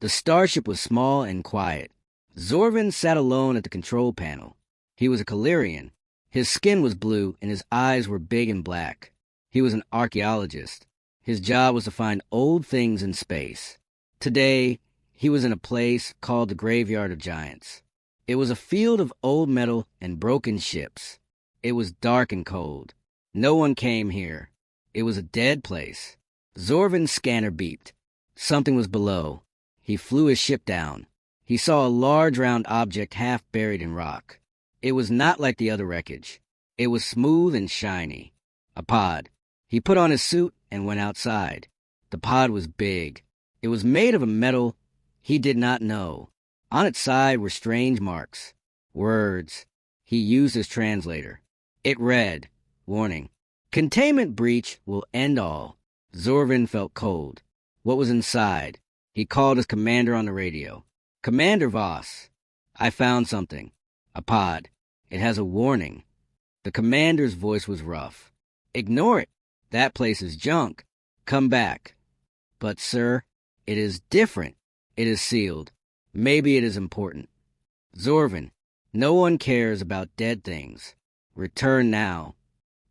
The starship was small and quiet. Zorvin sat alone at the control panel. He was a Calirian. His skin was blue and his eyes were big and black. He was an archaeologist. His job was to find old things in space. Today, he was in a place called the Graveyard of Giants. It was a field of old metal and broken ships. It was dark and cold. No one came here. It was a dead place. Zorvin's scanner beeped. Something was below. He flew his ship down. He saw a large round object half buried in rock. It was not like the other wreckage. It was smooth and shiny. A pod. He put on his suit and went outside. The pod was big. It was made of a metal he did not know. On its side were strange marks. Words. He used his translator. It read, warning, containment breach will end all. Zorvin felt cold. What was inside? He called his commander on the radio. Commander Voss, I found something. A pod. It has a warning. The commander's voice was rough. Ignore it. That place is junk. Come back. But, sir, it is different. It is sealed. Maybe it is important. Zorvin, no one cares about dead things. Return now.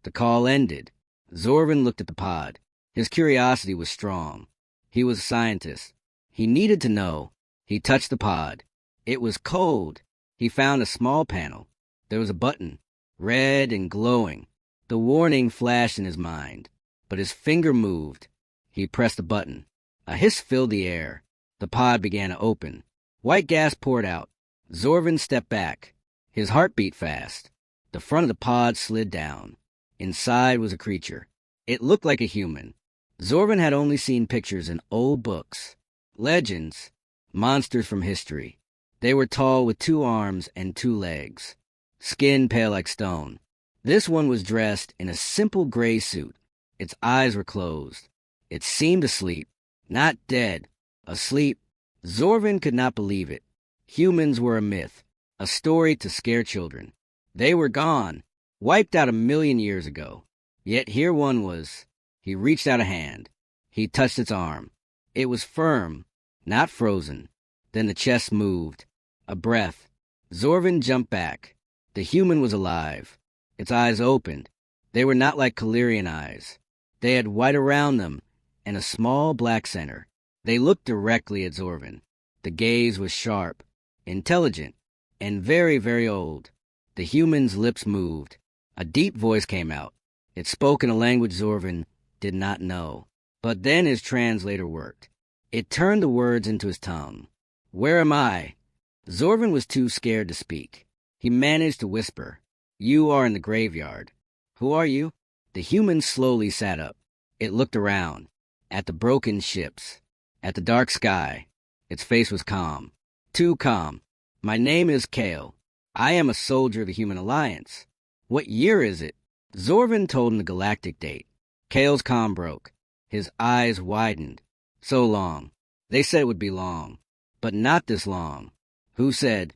The call ended. Zorvin looked at the pod. His curiosity was strong. He was a scientist. He needed to know. He touched the pod. It was cold. He found a small panel. There was a button, red and glowing. The warning flashed in his mind, but his finger moved. He pressed the button. A hiss filled the air. The pod began to open. White gas poured out. Zorvin stepped back. His heart beat fast. The front of the pod slid down. Inside was a creature. It looked like a human. Zorvin had only seen pictures in old books. Legends. Monsters from history. They were tall with 2 arms and 2 legs. Skin pale like stone. This one was dressed in a simple gray suit. Its eyes were closed. It seemed asleep. Not dead. Asleep. Zorvin could not believe it. Humans were a myth. A story to scare children. They were gone. Wiped out 1,000,000 years ago. Yet here one was. He reached out a hand. He touched its arm. It was firm, not frozen. Then the chest moved. A breath. Zorvin jumped back. The human was alive. Its eyes opened. They were not like Calirian eyes. They had white around them and a small black center. They looked directly at Zorvin. The gaze was sharp, intelligent, and very, very old. The human's lips moved. A deep voice came out. It spoke in a language Zorvin did not know. But then his translator worked. It turned the words into his tongue. Where am I? Zorvin was too scared to speak. He managed to whisper. You are in the graveyard. Who are you? The human slowly sat up. It looked around. At the broken ships. At the dark sky. Its face was calm. Too calm. My name is Kale. I am a soldier of the Human Alliance. What year is it? Zorvin told him the galactic date. Kale's calm broke. His eyes widened. So long. They said it would be long. But not this long. Who said?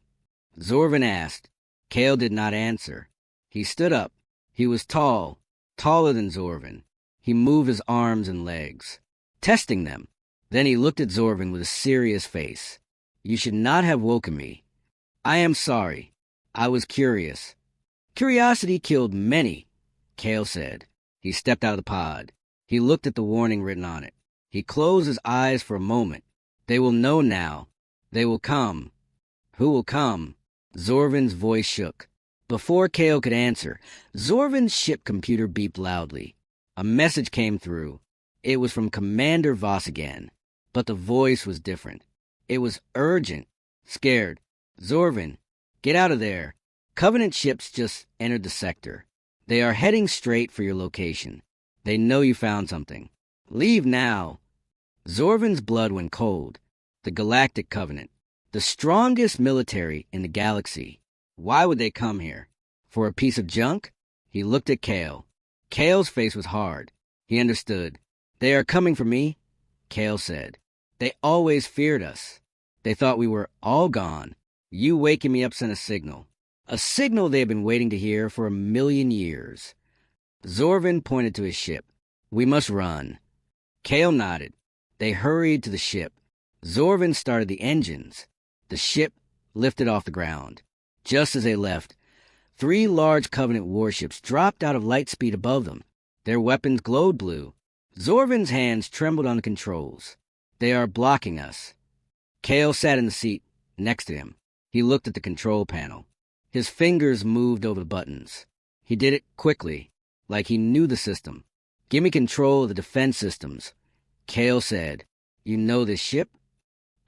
Zorvin asked. Kale did not answer. He stood up. He was tall. Taller than Zorvin. He moved his arms and legs. Testing them. Then he looked at Zorvin with a serious face. You should not have woken me. I am sorry. I was curious. Curiosity killed many, Kale said. He stepped out of the pod. He looked at the warning written on it. He closed his eyes for a moment. They will know now. They will come. Who will come? Zorvin's voice shook. Before Kale could answer, Zorvin's ship computer beeped loudly. A message came through. It was from Commander Voss again. But the voice was different. It was urgent. Scared. Zorvin, get out of there. Covenant ships just entered the sector. They are heading straight for your location. They know you found something. Leave now. Zorvin's blood went cold. The Galactic Covenant. The strongest military in the galaxy. Why would they come here? For a piece of junk? He looked at Kale. Kale's face was hard. He understood. They are coming for me, Kale said. They always feared us. They thought we were all gone. You waking me up sent a signal. A signal they had been waiting to hear for 1,000,000 years. Zorvin pointed to his ship. We must run. Kale nodded. They hurried to the ship. Zorvin started the engines. The ship lifted off the ground. Just as they left, 3 large Covenant warships dropped out of light speed above them. Their weapons glowed blue. Zorvin's hands trembled on the controls. They are blocking us. Kale sat in the seat next to him. He looked at the control panel. His fingers moved over the buttons. He did it quickly, like he knew the system. "Give me control of the defense systems." Kale said, "You know this ship?"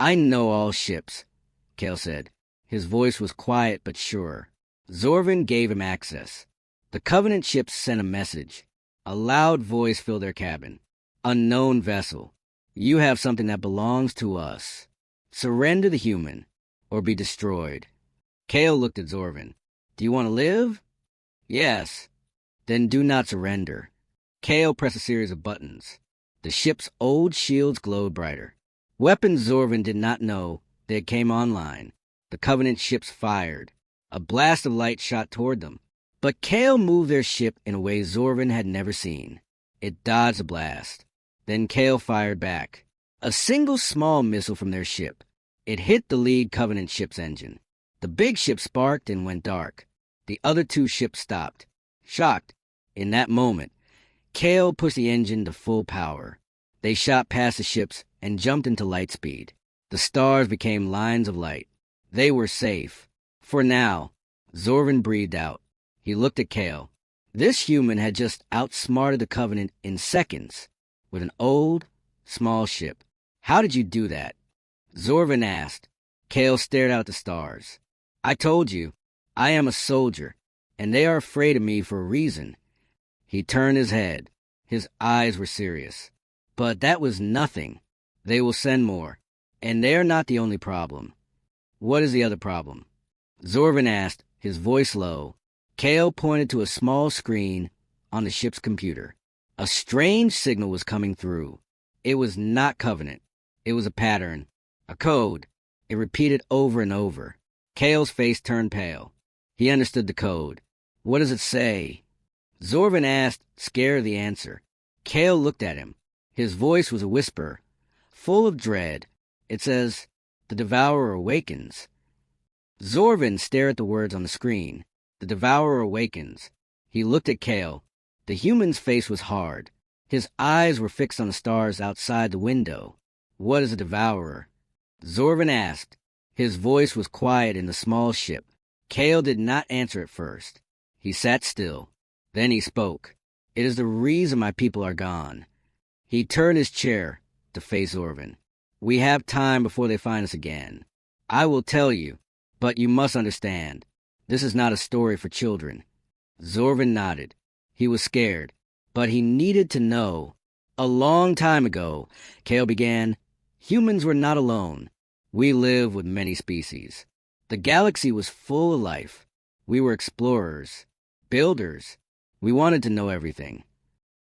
"I know all ships," Kale said. His voice was quiet but sure. Zorvin gave him access. The Covenant ships sent a message. A loud voice filled their cabin. "Unknown vessel. You have something that belongs to us. Surrender the human, or be destroyed." Kale looked at Zorvin. "Do you want to live?" "Yes." "Then do not surrender." Kale pressed a series of buttons. The ship's old shields glowed brighter. Weapons Zorvin did not know they came online. The Covenant ships fired. A blast of light shot toward them. But Kale moved their ship in a way Zorvin had never seen. It dodged the blast. Then Kale fired back. A single small missile from their ship. It hit the lead Covenant ship's engine. The big ship sparked and went dark. The other 2 ships stopped. Shocked. In that moment, Kale pushed the engine to full power. They shot past the ships and jumped into light speed. The stars became lines of light. They were safe. For now. Zorvin breathed out. He looked at Kale. This human had just outsmarted the Covenant in seconds with an old, small ship. "How did you do that?" Zorvin asked. Kale stared out at the stars. "I told you, I am a soldier, and they are afraid of me for a reason." He turned his head. His eyes were serious. "But that was nothing. They will send more. And they are not the only problem." "What is the other problem?" Zorvin asked, his voice low. Kale pointed to a small screen on the ship's computer. A strange signal was coming through. It was not Covenant. It was a pattern, a code. It repeated over and over. Kale's face turned pale. He understood the code. "What does it say?" Zorvin asked, scared of the answer. Kale looked at him. His voice was a whisper, full of dread. "It says, 'The Devourer awakens.'" Zorvin stared at the words on the screen. "The Devourer awakens." He looked at Kale. The human's face was hard. His eyes were fixed on the stars outside the window. "What is a Devourer?" Zorvin asked. His voice was quiet in the small ship. Kale did not answer at first. He sat still. Then he spoke. "It is the reason my people are gone." He turned his chair to face Zorvin. "We have time before they find us again. I will tell you, but you must understand. This is not a story for children." Zorvin nodded. He was scared, but he needed to know. "A long time ago," Kale began, "humans were not alone. We lived with many species. The galaxy was full of life. We were explorers, builders. We wanted to know everything."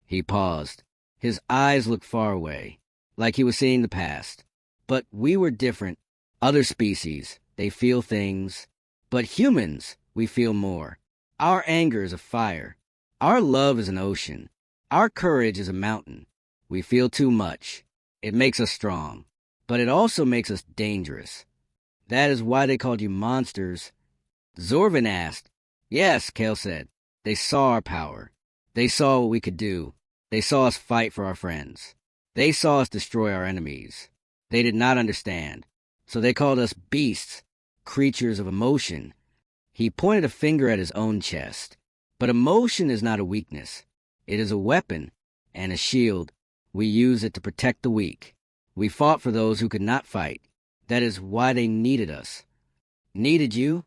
He paused. His eyes looked far away, like he was seeing the past. "But we were different. Other species, they feel things. But humans, we feel more. Our anger is a fire. Our love is an ocean. Our courage is a mountain. We feel too much. It makes us strong. But it also makes us dangerous. That is why they called you monsters." Zorvin asked. "Yes," Kale said. "They saw our power. They saw what we could do. They saw us fight for our friends. They saw us destroy our enemies. They did not understand. So they called us beasts, creatures of emotion." He pointed a finger at his own chest. "But emotion is not a weakness. It is a weapon and a shield. We use it to protect the weak. We fought for those who could not fight. That is why they needed us." "Needed you?"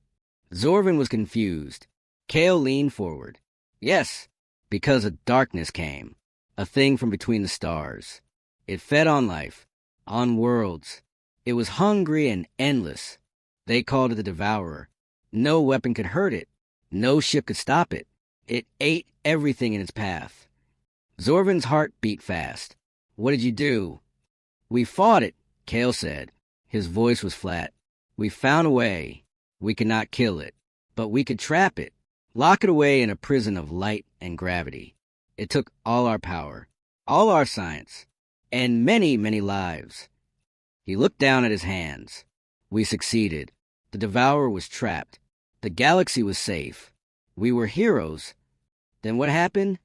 Zorvin was confused. Kale leaned forward. "Yes, because a darkness came, a thing from between the stars. It fed on life, on worlds. It was hungry and endless. They called it the Devourer. No weapon could hurt it. No ship could stop it. It ate everything in its path." Zorvin's heart beat fast. "What did you do?" "We fought it," Kale said. His voice was flat. "We found a way. We could not kill it, but we could trap it, lock it away in a prison of light and gravity. It took all our power, all our science, and many, many lives." He looked down at his hands. We succeeded. The Devourer was trapped. The galaxy was safe. We were heroes. Then what happened?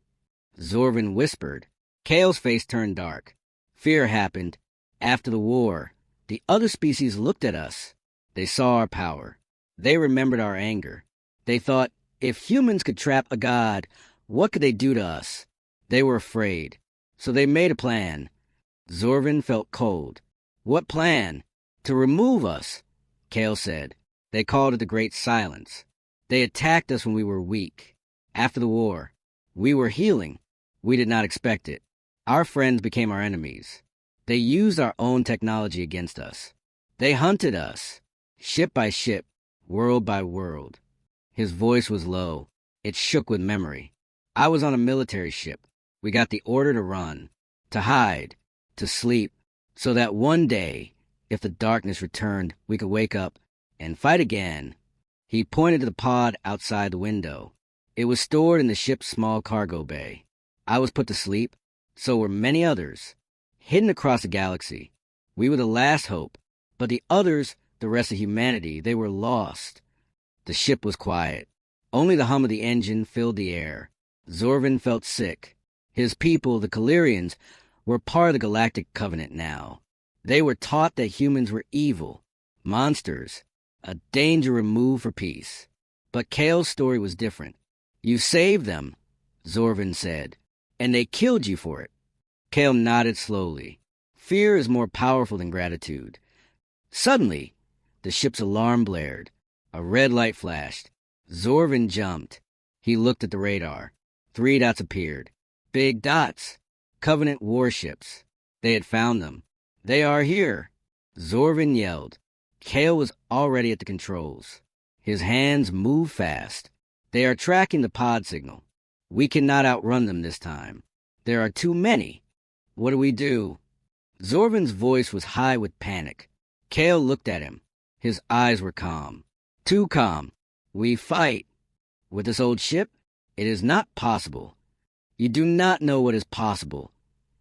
Zorvin whispered. Kale's face turned dark. Fear happened. After the war, the other species looked at us. They saw our power. They remembered our anger. They thought, if humans could trap a god, what could they do to us? They were afraid. So they made a plan. Zorvin felt cold. What plan? To remove us, Kale said. They called it the Great Silence. They attacked us when we were weak. After the war, we were healing. We did not expect it. Our friends became our enemies. They used our own technology against us. They hunted us, ship by ship, world by world. His voice was low. It shook with memory. I was on a military ship. We got the order to run, to hide, to sleep, so that one day, if the darkness returned, we could wake up and fight again. He pointed to the pod outside the window. It was stored in the ship's small cargo bay. I was put to sleep. So were many others, hidden across the galaxy. We were the last hope, but the others, the rest of humanity, they were lost. The ship was quiet. Only the hum of the engine filled the air. Zorvin felt sick. His people, the Calirians, were part of the Galactic Covenant now. They were taught that humans were evil, monsters, a danger removed for peace. But Kale's story was different. You saved them, Zorvin said. And they killed you for it. Kale nodded slowly. Fear is more powerful than gratitude. Suddenly, the ship's alarm blared. A red light flashed. Zorvin jumped. He looked at the radar. 3 dots appeared. Big dots. Covenant warships. They had found them. They are here. Zorvin yelled. Kale was already at the controls. His hands moved fast. They are tracking the pod signal. We cannot outrun them this time. There are too many. What do we do? Zorvin's voice was high with panic. Kale looked at him. His eyes were calm. Too calm. We fight. With this old ship? It is not possible. You do not know what is possible,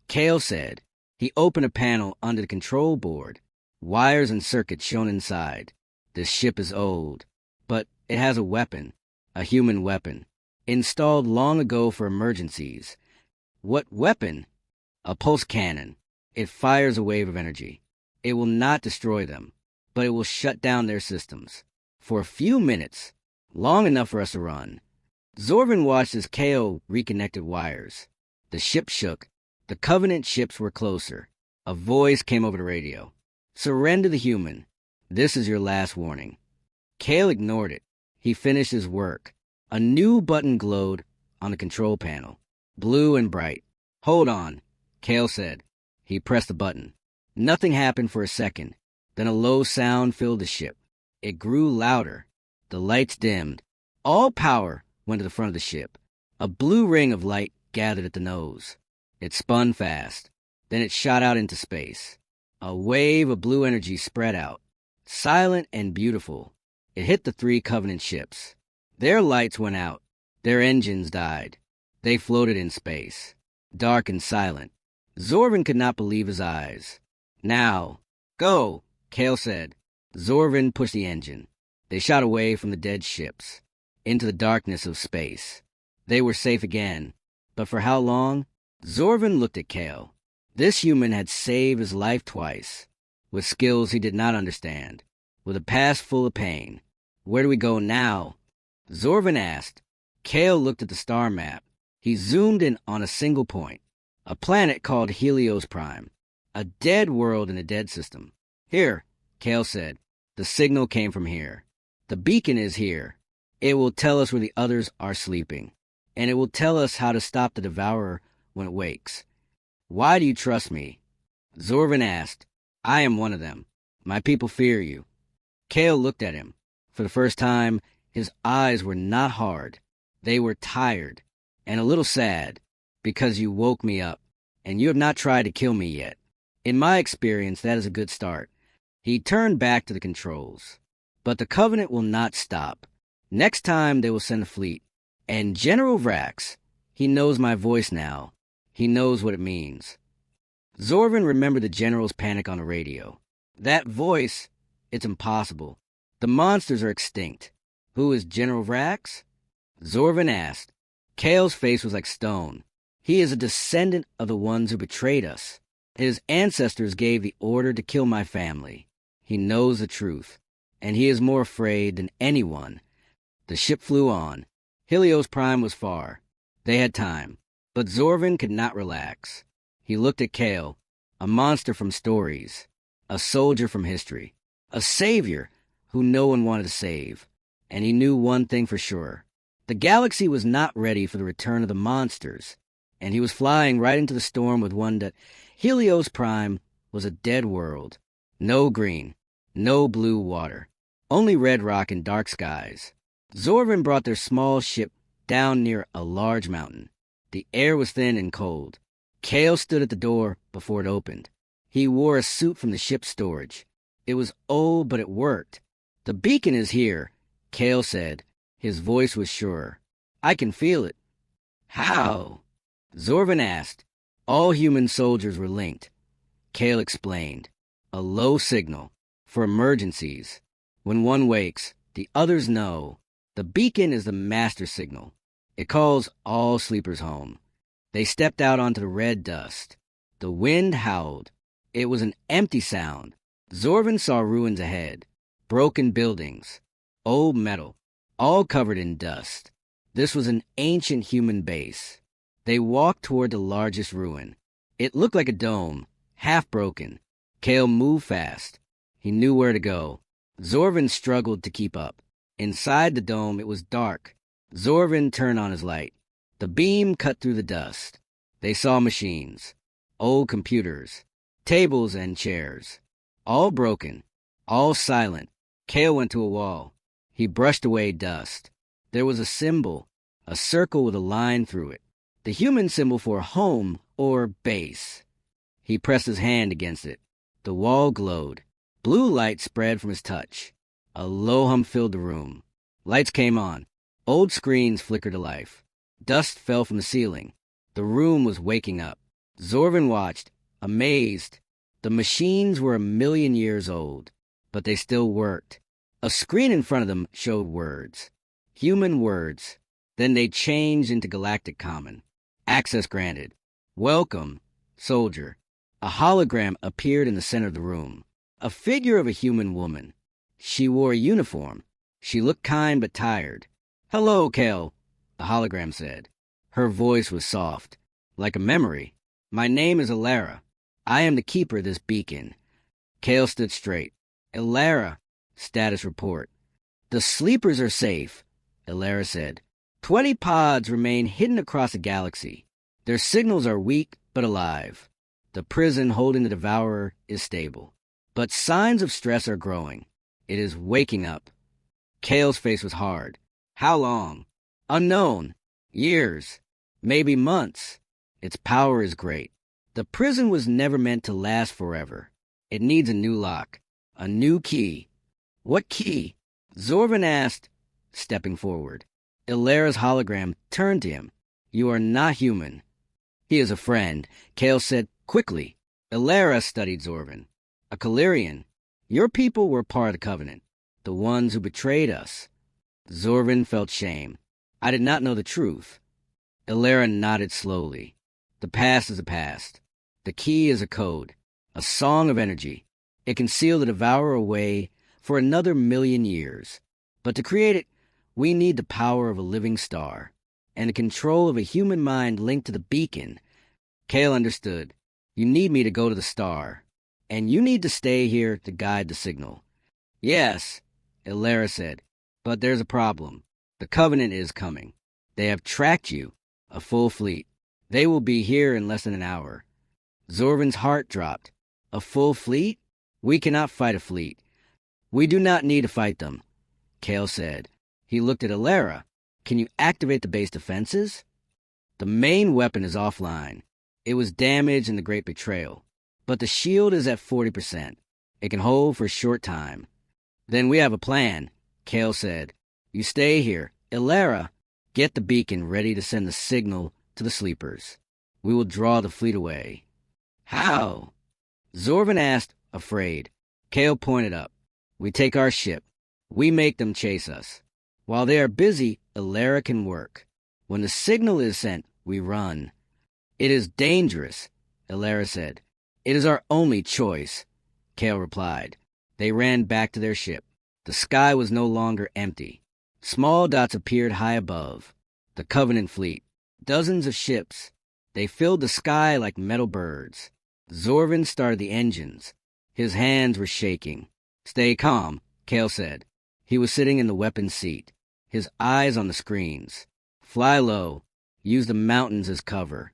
Kale said. He opened a panel under the control board. Wires and circuits shone inside. This ship is old, but it has a weapon, a human weapon. Installed long ago for emergencies. What weapon? A pulse cannon. It fires a wave of energy. It will not destroy them, but it will shut down their systems. For a few minutes, long enough for us to run. Zorvin watched as Kale reconnected wires. The ship shook. The Covenant ships were closer. A voice came over the radio. Surrender the human. This is your last warning. Kale ignored it. He finished his work. A new button glowed on the control panel, blue and bright. Hold on, Kale said. He pressed the button. Nothing happened for a second. Then a low sound filled the ship. It grew louder. The lights dimmed. All power went to the front of the ship. A blue ring of light gathered at the nose. It spun fast. Then it shot out into space. A wave of blue energy spread out, silent and beautiful. It hit the 3 Covenant ships. Their lights went out. Their engines died. They floated in space, dark and silent. Zorvin could not believe his eyes. Now, go, Kale said. Zorvin pushed the engine. They shot away from the dead ships, into the darkness of space. They were safe again. But for how long? Zorvin looked at Kale. This human had saved his life twice, with skills he did not understand, with a past full of pain. Where do we go now? Zorvin asked. Kale looked at the star map. He zoomed in on a single point, a planet called Helios Prime, a dead world in a dead system. Here, Kale said. The signal came from here. The beacon is here. It will tell us where the others are sleeping, and it will tell us how to stop the Devourer when it wakes. Why do you trust me? Zorvin asked. I am one of them. My people fear you. Kale looked at him. For the first time, his eyes were not hard. They were tired and a little sad, because you woke me up, and you have not tried to kill me yet. In my experience, that is a good start. He turned back to the controls. But the Covenant will not stop. Next time, they will send a fleet. And General Vrax, he knows my voice now. He knows what it means. Zorvin remembered the general's panic on the radio. That voice, it's impossible. The monsters are extinct. Who is General Vrax? Zorvin asked. Kale's face was like stone. He is a descendant of the ones who betrayed us. His ancestors gave the order to kill my family. He knows the truth, and he is more afraid than anyone. The ship flew on. Helios Prime was far. They had time. But Zorvin could not relax. He looked at Kale, a monster from stories, a soldier from history, a savior who no one wanted to save. And he knew one thing for sure. The galaxy was not ready for the return of the monsters, and he was flying right into the storm with one that Helios Prime was a dead world. No green, no blue water, only red rock and dark skies. Zorvin brought their small ship down near a large mountain. The air was thin and cold. Kale stood at the door before it opened. He wore a suit from the ship's storage. It was old, but it worked. The beacon is here, Kale said. His voice was sure. I can feel it. How? Zorvin asked. All human soldiers were linked. Kale explained. A low signal for emergencies. When one wakes, the others know. The beacon is the master signal. It calls all sleepers home. They stepped out onto the red dust. The wind howled. It was an empty sound. Zorvin saw ruins ahead. Broken buildings. Old metal. All covered in dust. This was an ancient human base. They walked toward the largest ruin. It looked like a dome, half broken. Kale moved fast. He knew where to go. Zorvin struggled to keep up. Inside the dome, it was dark. Zorvin turned on his light. The beam cut through the dust. They saw machines, old computers, tables and chairs, all broken, all silent. Kale went to a wall. He brushed away dust. There was a symbol, a circle with a line through it, the human symbol for home or base. He pressed his hand against it. The wall glowed. Blue light spread from his touch. A low hum filled the room. Lights came on. Old screens flickered to life. Dust fell from the ceiling. The room was waking up. Zorvin watched, amazed. The machines were 1,000,000 years old, but they still worked. A screen in front of them showed words. Human words. Then they changed into Galactic Common. Access granted. Welcome, soldier. A hologram appeared in the center of the room. A figure of a human woman. She wore a uniform. She looked kind but tired. Hello, Kale, the hologram said. Her voice was soft, like a memory. My name is Alara. I am the keeper of this beacon. Kale stood straight. Alara, status report. The sleepers are safe, Alara said. 20 pods remain hidden across the galaxy. Their signals are weak but alive. The prison holding the devourer is stable. But signs of stress are growing. It is waking up. Kale's face was hard. How long? Unknown. Years. Maybe months. Its power is great. The prison was never meant to last forever. It needs a new lock. A new key. What key? Zorvin asked, stepping forward. Ilara's hologram turned to him. You are not human. He is a friend, Kale said quickly. Ilara studied Zorvin. A Calirian. Your people were part of the Covenant. The ones who betrayed us. Zorvin felt shame. I did not know the truth. Ilara nodded slowly. The past is the past. The key is a code, a song of energy. It can seal the devourer away for another 1,000,000 years. But to create it, we need the power of a living star and the control of a human mind linked to the beacon. Kale understood. You need me to go to the star, and you need to stay here to guide the signal. Yes, Ilara said, but there's a problem. The Covenant is coming. They have tracked you, a full fleet. They will be here in less than an hour. Zorvin's heart dropped. A full fleet? We cannot fight a fleet. We do not need to fight them, Kale said. He looked at Ilara. Can you activate the base defenses? The main weapon is offline. It was damaged in the Great Betrayal. But the shield is at 40%. It can hold for a short time. Then we have a plan, Kale said. You stay here. Ilara, get the beacon ready to send the signal to the sleepers. We will draw the fleet away. How? Zorvin asked, afraid. Kale pointed up. We take our ship. We make them chase us. While they are busy, Ilara can work. When the signal is sent, we run. It is dangerous, Ilara said. It is our only choice, Kale replied. They ran back to their ship. The sky was no longer empty. Small dots appeared high above. The Covenant fleet. Dozens of ships. They filled the sky like metal birds. Zorvin started the engines. His hands were shaking. Stay calm, Kale said. He was sitting in the weapons seat, his eyes on the screens. Fly low. Use the mountains as cover.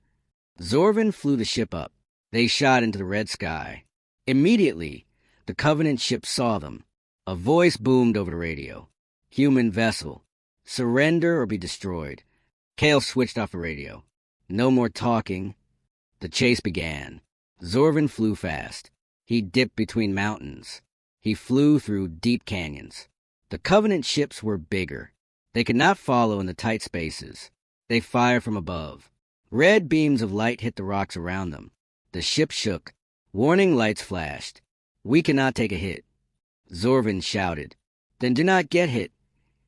Zorvin flew the ship up. They shot into the red sky. Immediately, the Covenant ship saw them. A voice boomed over the radio. Human vessel. Surrender or be destroyed. Kale switched off the radio. No more talking. The chase began. Zorvin flew fast. He dipped between mountains. He flew through deep canyons. The Covenant ships were bigger. They could not follow in the tight spaces. They fired from above. Red beams of light hit the rocks around them. The ship shook. Warning lights flashed. We cannot take a hit. Zorvin shouted. Then do not get hit,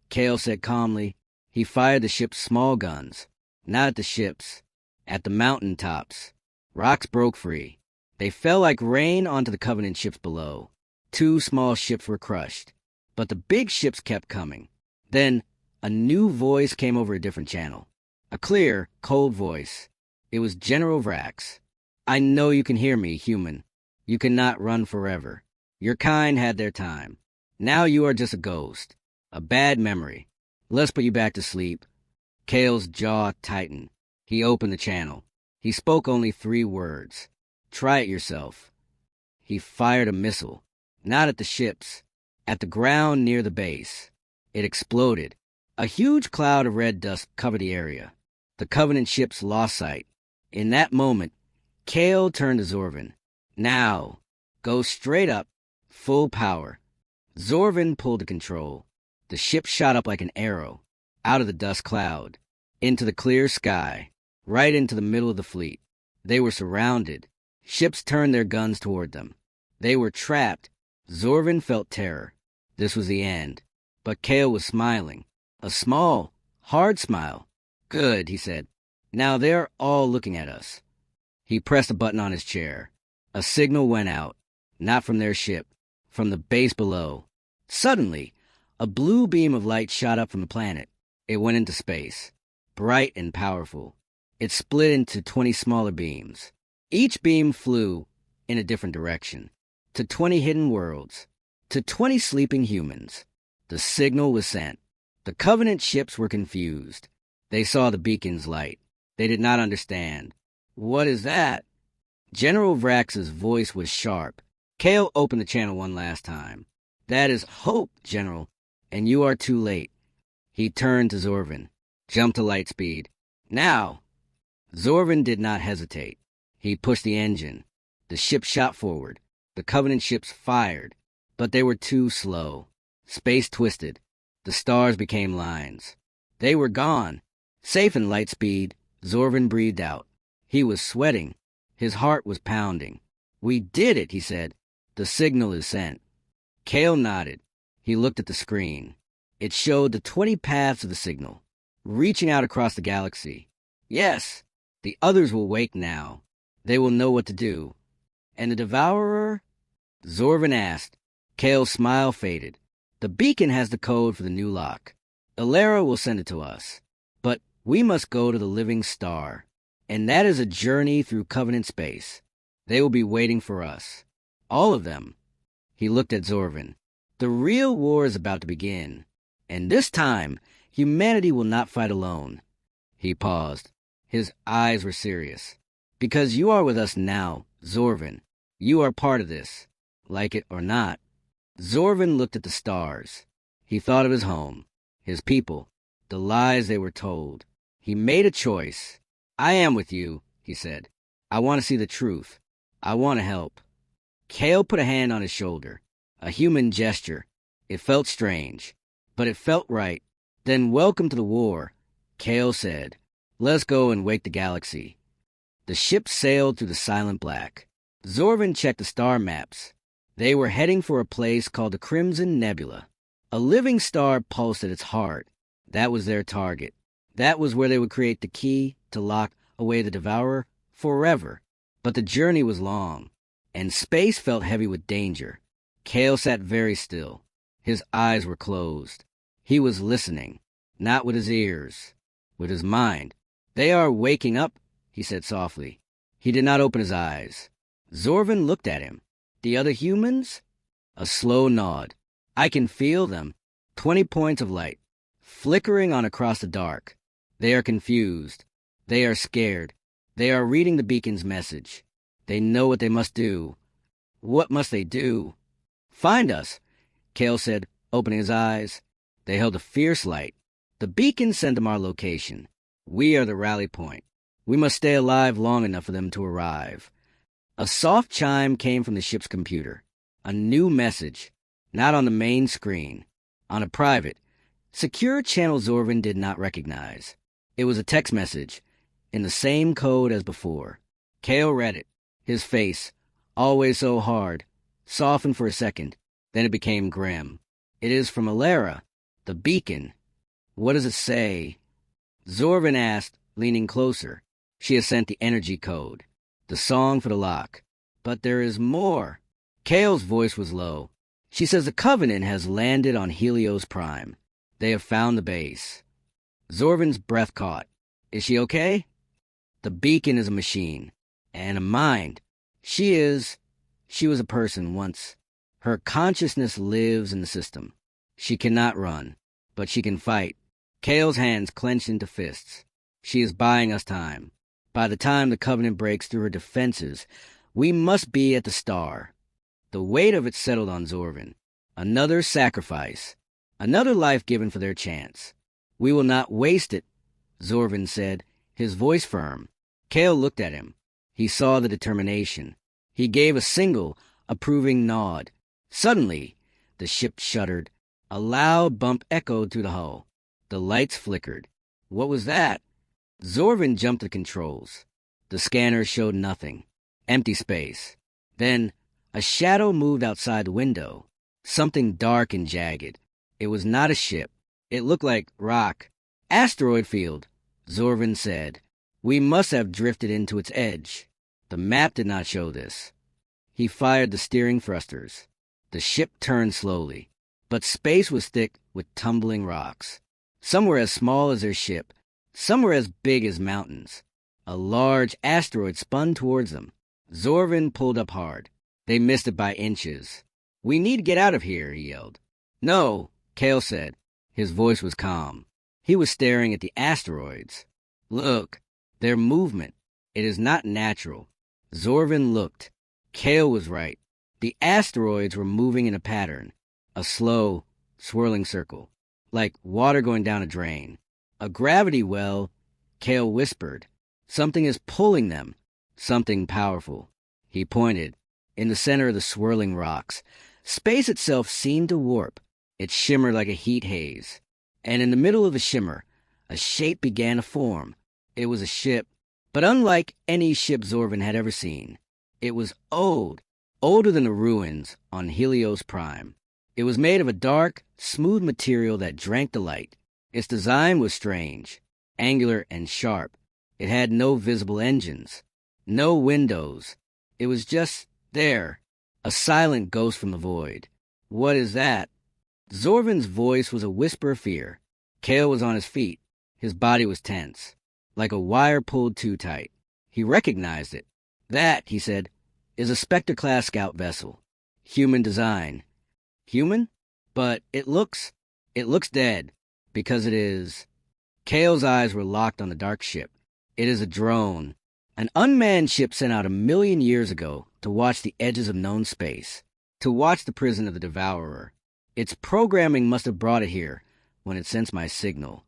Kale said calmly. He fired the ship's small guns. Not at the ships. At the mountain tops. Rocks broke free. They fell like rain onto the Covenant ships below. 2 small ships were crushed. But the big ships kept coming. Then a new voice came over a different channel. A clear, cold voice. It was General Vrax. I know you can hear me, human. You cannot run forever. Your kind had their time. Now you are just a ghost. A bad memory. Let's put you back to sleep. Kale's jaw tightened. He opened the channel. He spoke only 3 words. Try it yourself. He fired a missile. Not at the ships. At the ground near the base. It exploded. A huge cloud of red dust covered the area. The Covenant ships lost sight. In that moment, Kale turned to Zorvin. Now, go straight up, full power. Zorvin pulled the control. The ship shot up like an arrow, out of the dust cloud, into the clear sky, right into the middle of the fleet. They were surrounded. Ships turned their guns toward them. They were trapped. Zorvin felt terror. This was the end. But Kale was smiling. A small, hard smile. Good, he said. Now they're all looking at us. He pressed a button on his chair. A signal went out. Not from their ship. From the base below. Suddenly, a blue beam of light shot up from the planet. It went into space. Bright and powerful. It split into 20 smaller beams. Each beam flew in a different direction. To 20 hidden worlds. To 20 sleeping humans. The signal was sent. The Covenant ships were confused. They saw the beacon's light. They did not understand. What is that? General Vrax's voice was sharp. Kale opened the channel one last time. That is hope, General, and you are too late. He turned to Zorvin. Jump to light speed. Now! Zorvin did not hesitate. He pushed the engine. The ship shot forward. The Covenant ships fired, but they were too slow. Space twisted. The stars became lines. They were gone. Safe in light speed, Zorvin breathed out. He was sweating. His heart was pounding. We did it, he said. The signal is sent. Kale nodded. He looked at the screen. It showed the 20 paths of the signal, reaching out across the galaxy. Yes, the others will wake now. They will know what to do. And the Devourer? Zorvin asked. Kale's smile faded. The beacon has the code for the new lock. Ilara will send it to us. But we must go to the living star. And that is a journey through Covenant space. They will be waiting for us. All of them. He looked at Zorvin. The real war is about to begin. And this time, humanity will not fight alone. He paused. His eyes were serious. Because you are with us now, Zorvin. You are part of this. Like it or not. Zorvin looked at the stars. He thought of his home, his people, the lies they were told. He made a choice. I am with you, he said. I want to see the truth. I want to help. Kale put a hand on his shoulder. A human gesture. It felt strange, but it felt right. Then welcome to the war, Kale said. Let's go and wake the galaxy. The ship sailed through the silent black. Zorvin checked the star maps. They were heading for a place called the Crimson Nebula. A living star pulsed at its heart. That was their target. That was where they would create the key to lock away the Devourer forever. But the journey was long, and space felt heavy with danger. Kale sat very still. His eyes were closed. He was listening, not with his ears, with his mind. "They are waking up," he said softly. He did not open his eyes. Zorvin looked at him. "The other humans?" A slow nod. "I can feel them. 20 points of light, flickering on across the dark. They are confused. They are scared. They are reading the beacon's message. They know what they must do. What must they do?" "Find us," Kale said, opening his eyes. They held a fierce light. "The beacon sent them our location. We are the rally point. We must stay alive long enough for them to arrive." A soft chime came from the ship's computer. A new message. Not on the main screen. On a private, secure channel Zorvin did not recognize. It was a text message, in the same code as before. Kale read it. His face, always so hard, softened for a second. Then it became grim. "It is from Alara, the beacon. What does it say?" Zorvin asked, leaning closer. "She has sent the energy code. The song for the lock. But there is more." Kale's voice was low. "She says the Covenant has landed on Helios Prime. They have found the base." Zorvin's breath caught. "Is she okay?" "The beacon is a machine. And a mind. She was a person once. Her consciousness lives in the system. She cannot run, but she can fight." Kale's hands clenched into fists. "She is buying us time. By the time the Covenant breaks through her defenses, we must be at the star." The weight of it settled on Zorvin. Another sacrifice. Another life given for their chance. "We will not waste it," Zorvin said, his voice firm. Kale looked at him. He saw the determination. He gave a single, approving nod. Suddenly, the ship shuddered. A loud bump echoed through the hull. The lights flickered. What was that? Zorvin jumped to the controls. The scanner showed nothing. Empty space. Then, a shadow moved outside the window. Something dark and jagged. It was not a ship. It looked like rock. "Asteroid field," Zorvin said. "We must have drifted into its edge." The map did not show this. He fired the steering thrusters. The ship turned slowly, but space was thick with tumbling rocks. Some were as small as their ship. Some were as big as mountains. A large asteroid spun towards them. Zorvin pulled up hard. They missed it by inches. "We need to get out of here," he yelled. "No," Kale said. His voice was calm. He was staring at the asteroids. "Look, their movement. It is not natural." Zorvin looked. Kale was right. The asteroids were moving in a pattern. A slow, swirling circle. Like water going down a drain. "A gravity well," Kale whispered. "Something is pulling them. Something powerful." He pointed. In the center of the swirling rocks, space itself seemed to warp. It shimmered like a heat haze. And in the middle of the shimmer, a shape began to form. It was a ship, but unlike any ship Zorvin had ever seen. It was old, older than the ruins on Helios Prime. It was made of a dark, smooth material that drank the light. Its design was strange, angular and sharp. It had no visible engines, no windows. It was just there, a silent ghost from the void. "What is that?" Zorvin's voice was a whisper of fear. Kale was on his feet. His body was tense, like a wire pulled too tight. He recognized it. "That," he said, "is a Spectre-class scout vessel. Human design." "Human? But it looks dead, because it is." Kale's eyes were locked on the dark ship. "It is a drone. An unmanned ship sent out 1,000,000 years ago to watch the edges of known space, to watch the prison of the Devourer. Its programming must have brought it here when it sensed my signal."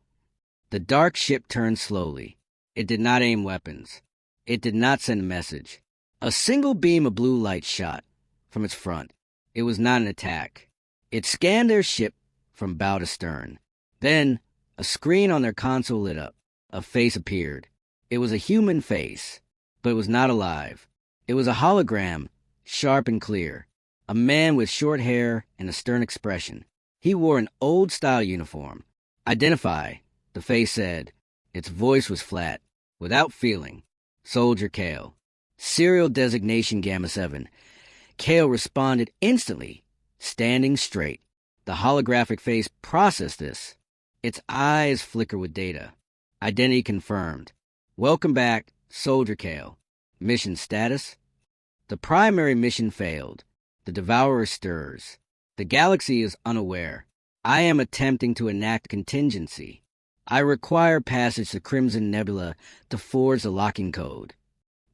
The dark ship turned slowly. It did not aim weapons. It did not send a message. A single beam of blue light shot from its front. It was not an attack. It scanned their ship from bow to stern. Then, a screen on their console lit up. A face appeared. It was a human face, but it was not alive. It was a hologram, sharp and clear. A man with short hair and a stern expression. He wore an old-style uniform. Identify, the face said. Its voice was flat, without feeling. Soldier Kale. Serial designation Gamma 7. Kale responded instantly, standing straight. The holographic face processed this. Its eyes flickered with data. Identity confirmed. Welcome back, Soldier Kale. Mission status? The primary mission failed. The Devourer stirs. The galaxy is unaware. I am attempting to enact contingency. I require passage to Crimson Nebula to forge the locking code.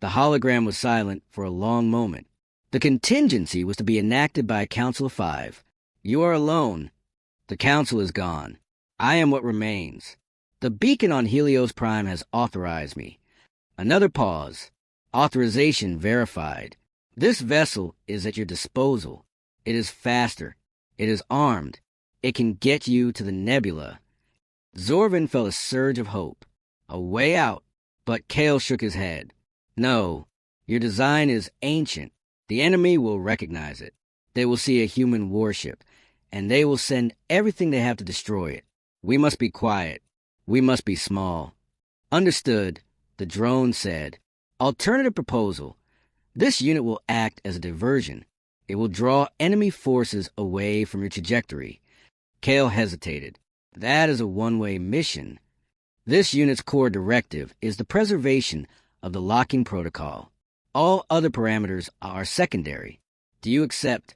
The hologram was silent for a long moment. The contingency was to be enacted by a council of 5. You are alone. The council is gone. I am what remains. The beacon on Helios Prime has authorized me. Another pause. Authorization verified. This vessel is at your disposal. It is faster. It is armed. It can get you to the nebula. Zorvin felt a surge of hope. A way out. But Kale shook his head. No, your design is ancient. The enemy will recognize it. They will see a human warship, and they will send everything they have to destroy it. We must be quiet. We must be small. Understood, the drone said. Alternative proposal. This unit will act as a diversion. It will draw enemy forces away from your trajectory. Kale hesitated. That is a one-way mission. This unit's core directive is the preservation of the locking protocol. All other parameters are secondary. Do you accept?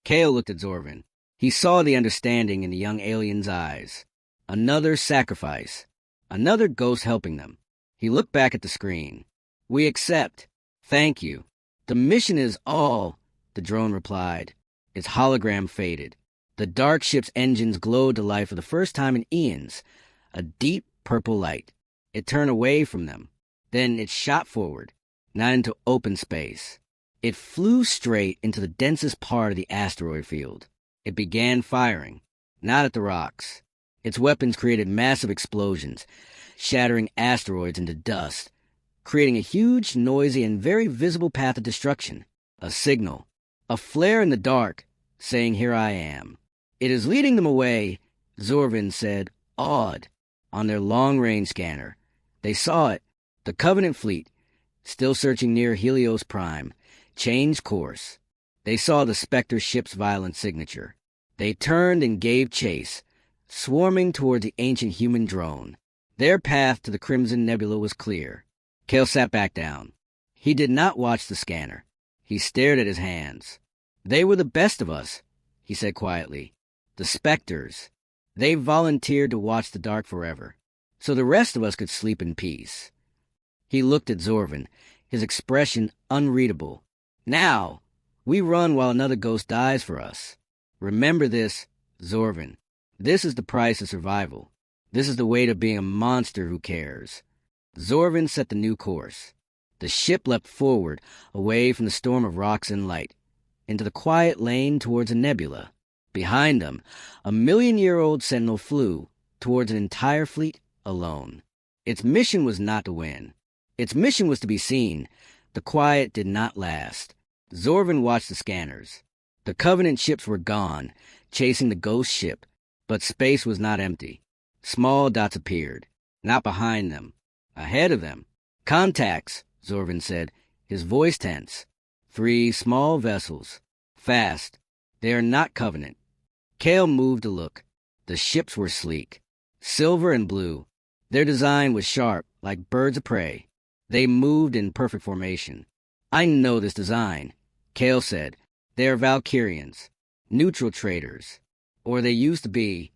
Kale looked at Zorvin. He saw the understanding in the young alien's eyes. Another sacrifice. Another ghost helping them. He looked back at the screen. We accept. Thank you. The mission is all, the drone replied. Its hologram faded. The dark ship's engines glowed to life for the first time in eons. A deep purple light. It turned away from them. Then it shot forward, not into open space. It flew straight into the densest part of the asteroid field. It began firing, not at the rocks. Its weapons created massive explosions, shattering asteroids into dust, creating a huge, noisy, and very visible path of destruction. A signal. A flare in the dark, saying, "Here I am." It is leading them away, Zorvin said, awed, on their long-range scanner. They saw it. The Covenant fleet, still searching near Helios Prime, changed course. They saw the Spectre ship's violent signature. They turned and gave chase, swarming toward the ancient human drone. Their path to the Crimson Nebula was clear. Kale sat back down. He did not watch the scanner. He stared at his hands. They were the best of us, he said quietly. The Spectres. They volunteered to watch the dark forever, so the rest of us could sleep in peace. He looked at Zorvin, his expression unreadable. Now, we run while another ghost dies for us. Remember this, Zorvin. This is the price of survival. This is the weight of being a monster who cares. Zorvin set the new course. The ship leapt forward, away from the storm of rocks and light, into the quiet lane towards a nebula. Behind them, a million-year-old sentinel flew towards an entire fleet alone. Its mission was not to win. Its mission was to be seen. The quiet did not last. Zorvin watched the scanners. The Covenant ships were gone, chasing the ghost ship, but space was not empty. Small dots appeared, not behind them, ahead of them. Contacts, Zorvin said, his voice tense. 3 small vessels. Fast. They are not Covenant. Kale moved to look. The ships were sleek, silver and blue. Their design was sharp, like birds of prey. They moved in perfect formation. I know this design, Kale said. They are Valkyrians, neutral traders. Or they used to be.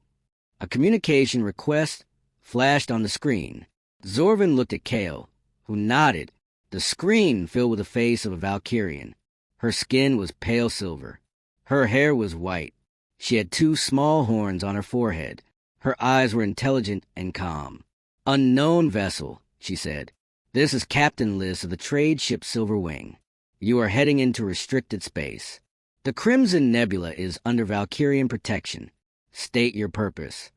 A communication request flashed on the screen. Zorvin looked at Kale, who nodded. The screen filled with the face of a Valkyrian. Her skin was pale silver. Her hair was white. She had 2 small horns on her forehead. Her eyes were intelligent and calm. Unknown vessel, she said. This is Captain Liz of the trade ship Silver Wing. You are heading into restricted space. The Crimson Nebula is under Valkyrian protection. State your purpose.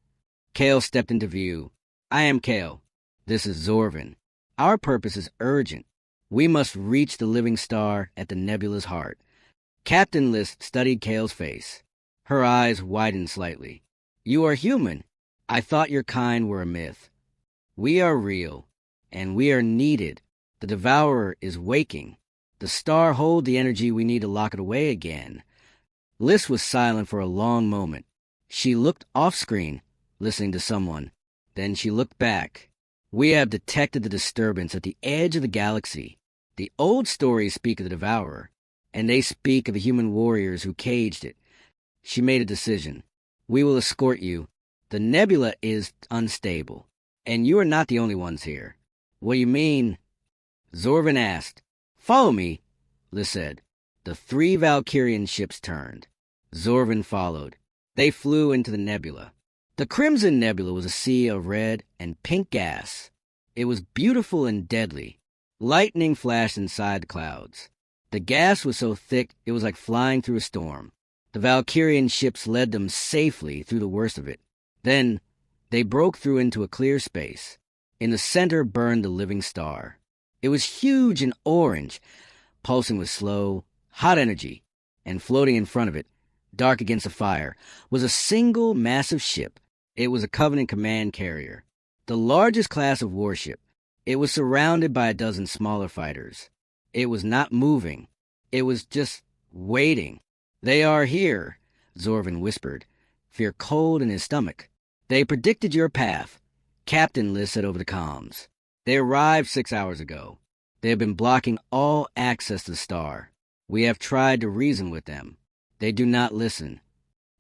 Kale stepped into view. I am Kale. This is Zorvin. Our purpose is urgent. We must reach the living star at the nebula's heart. Captain List studied Kale's face. Her eyes widened slightly. You are human. I thought your kind were a myth. We are real, and we are needed. The Devourer is waking. The star holds the energy we need to lock it away again. List was silent for a long moment. She looked off-screen, listening to someone. Then she looked back. We have detected the disturbance at the edge of the galaxy. The old stories speak of the Devourer, and they speak of the human warriors who caged it. She made a decision. We will escort you. The nebula is unstable, and you are not the only ones here. What do you mean? Zorvin asked. Follow me, Liz said. The 3 Valkyrian ships turned. Zorvin followed. They flew into the nebula. The Crimson Nebula was a sea of red and pink gas. It was beautiful and deadly. Lightning flashed inside the clouds. The gas was so thick it was like flying through a storm. The Valkyrian ships led them safely through the worst of it. Then they broke through into a clear space. In the center burned the living star. It was huge and orange, pulsing with slow, hot energy, and floating in front of it, dark against the fire, was a single massive ship. It was a Covenant command carrier, the largest class of warship. It was surrounded by a dozen smaller fighters. It was not moving. It was just waiting. They are here, Zorvin whispered, fear cold in his stomach. They predicted your path, Captain Liz said over the comms. They arrived 6 hours ago. They have been blocking all access to the star. We have tried to reason with them. They do not listen.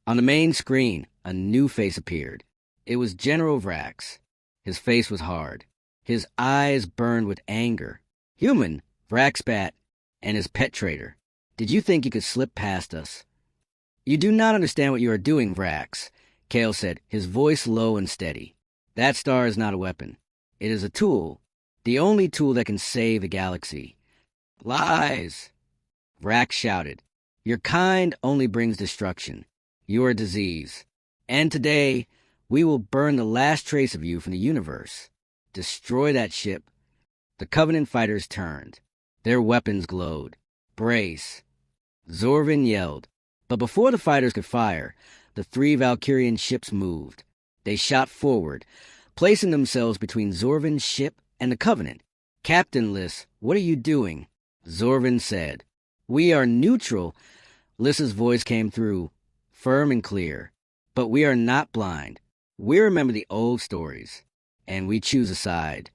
On the main screen, a new face appeared. It was General Vrax. His face was hard. His eyes burned with anger. Human, Vrax spat, and his pet traitor. Did you think you could slip past us? You do not understand what you are doing, Vrax, Kale said, his voice low and steady. That star is not a weapon. It is a tool. The only tool that can save the galaxy. Lies! Vrax shouted. Your kind only brings destruction. You are a disease. And today, we will burn the last trace of you from the universe. Destroy that ship. The Covenant fighters turned. Their weapons glowed. Brace. Zorvin yelled. But before the fighters could fire, the 3 Valkyrian ships moved. They shot forward, placing themselves between Zorvin's ship and the Covenant. Captain Liz, what are you doing? Zorvin said. We are neutral. Liz's voice came through, firm and clear. But we are not blind. We remember the old stories, and we choose a side.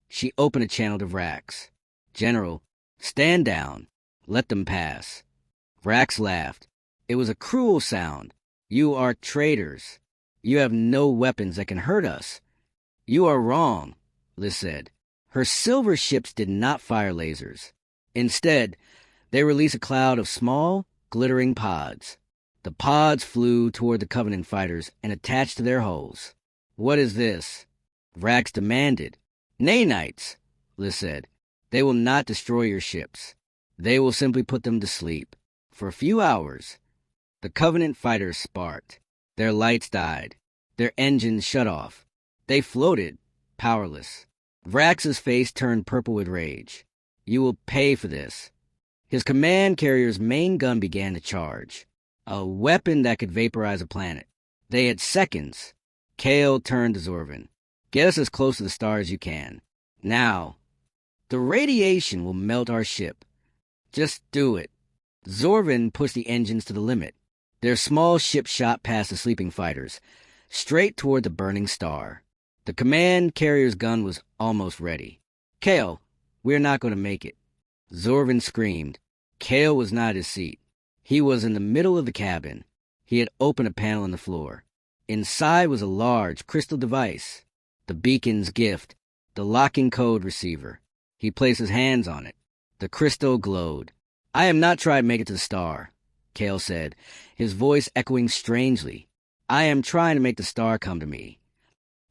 She opened a channel to Vrax. General, stand down. Let them pass. Vrax laughed. It was a cruel sound. You are traitors. You have no weapons that can hurt us. You are wrong, Liz said. Her silver ships did not fire lasers. Instead, they released a cloud of small, glittering pods. The pods flew toward the Covenant fighters and attached to their hulls. What is this? Vrax demanded. Nanites, Liz said. They will not destroy your ships. They will simply put them to sleep. For a few hours. The Covenant fighters sparked. Their lights died. Their engines shut off. They floated, powerless. Vrax's face turned purple with rage. You will pay for this. His command carrier's main gun began to charge. A weapon that could vaporize a planet. They had seconds. Kale turned to Zorvin. Get us as close to the star as you can. Now. The radiation will melt our ship. Just do it. Zorvin pushed the engines to the limit. Their small ship shot past the sleeping fighters, straight toward the burning star. The command carrier's gun was almost ready. Kale, we're not going to make it. Zorvin screamed. Kale was not at his seat. He was in the middle of the cabin. He had opened a panel on the floor. Inside was a large crystal device. The beacon's gift, the locking code receiver. He placed his hands on it. The crystal glowed. I am not trying to make it to the star, Kale said, his voice echoing strangely. I am trying to make the star come to me.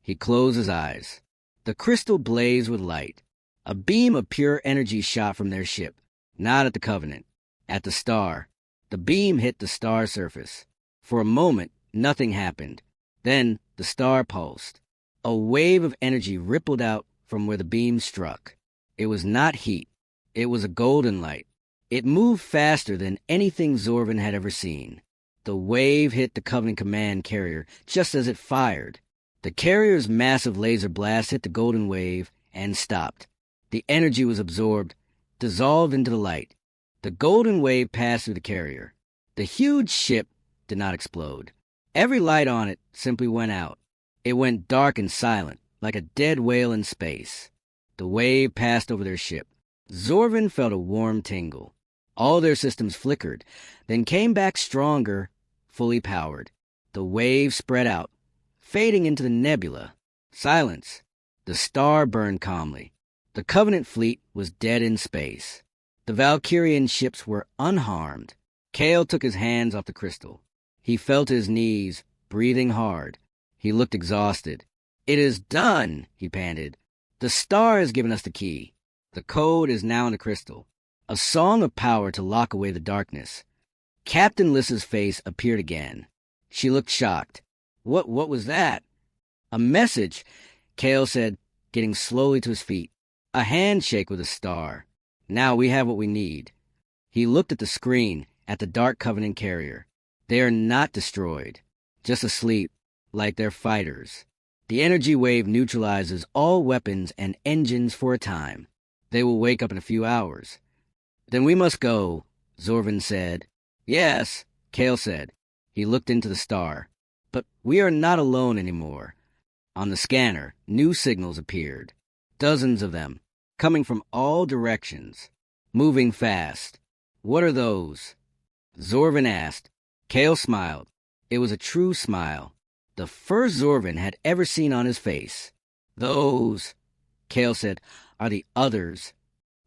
He closed his eyes. The crystal blazed with light. A beam of pure energy shot from their ship, not at the Covenant, at the star. The beam hit the star surface. For a moment, nothing happened. Then the star pulsed. A wave of energy rippled out from where the beam struck. It was not heat. It was a golden light. It moved faster than anything Zorvin had ever seen. The wave hit the Covenant command carrier just as it fired. The carrier's massive laser blast hit the golden wave and stopped. The energy was absorbed, dissolved into the light. The golden wave passed through the carrier. The huge ship did not explode. Every light on it simply went out. It went dark and silent, like a dead whale in space. The wave passed over their ship. Zorvin felt a warm tingle. All their systems flickered, then came back stronger, fully powered. The wave spread out, fading into the nebula. Silence. The star burned calmly. The Covenant fleet was dead in space. The Valkyrian ships were unharmed. Kale took his hands off the crystal. He fell to his knees, breathing hard. He looked exhausted. "It is done," he panted. "The star has given us the key. The code is now in the crystal. A song of power to lock away the darkness." Captain Lissa's face appeared again. She looked shocked. What was that?" "A message," Kale said, getting slowly to his feet. "A handshake with a star. Now we have what we need." He looked at the screen, at the Dark Covenant carrier. They are not destroyed, just asleep, like their fighters. The energy wave neutralizes all weapons and engines for a time. They will wake up in a few hours. "Then we must go," Zorvin said. "Yes," Kale said. He looked into the star. "But we are not alone anymore." On the scanner, new signals appeared. Dozens of them, coming from all directions, moving fast. "What are those?" Zorvin asked. Kale smiled. It was a true smile, the first Zorvin had ever seen on his face. "Those," Kale said, "are the others."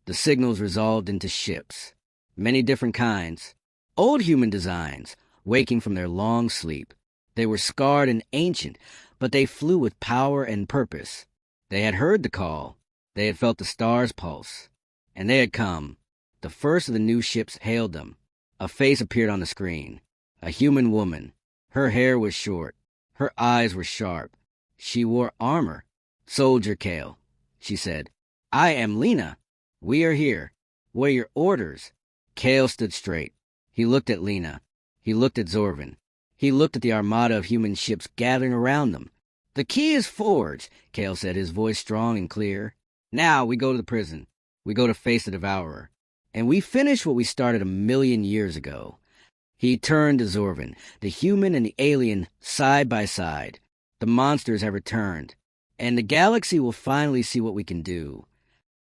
The signals resolved into ships. Many different kinds. Old human designs, waking from their long sleep. They were scarred and ancient, but they flew with power and purpose. They had heard the call. They had felt the star's pulse. And they had come. The first of the new ships hailed them. A face appeared on the screen. A human woman. Her hair was short. Her eyes were sharp. She wore armor. "Soldier Kale," she said. "I am Lena. We are here. What are your orders?" Kale stood straight. He looked at Lena. He looked at Zorvin. He looked at the armada of human ships gathering around them. "The key is forged," Kale said, his voice strong and clear. "Now we go to the prison. We go to face the Devourer. And we finish what we started 1,000,000 years ago." He turned to Zorvin, the human and the alien side by side. "The monsters have returned, and the galaxy will finally see what we can do."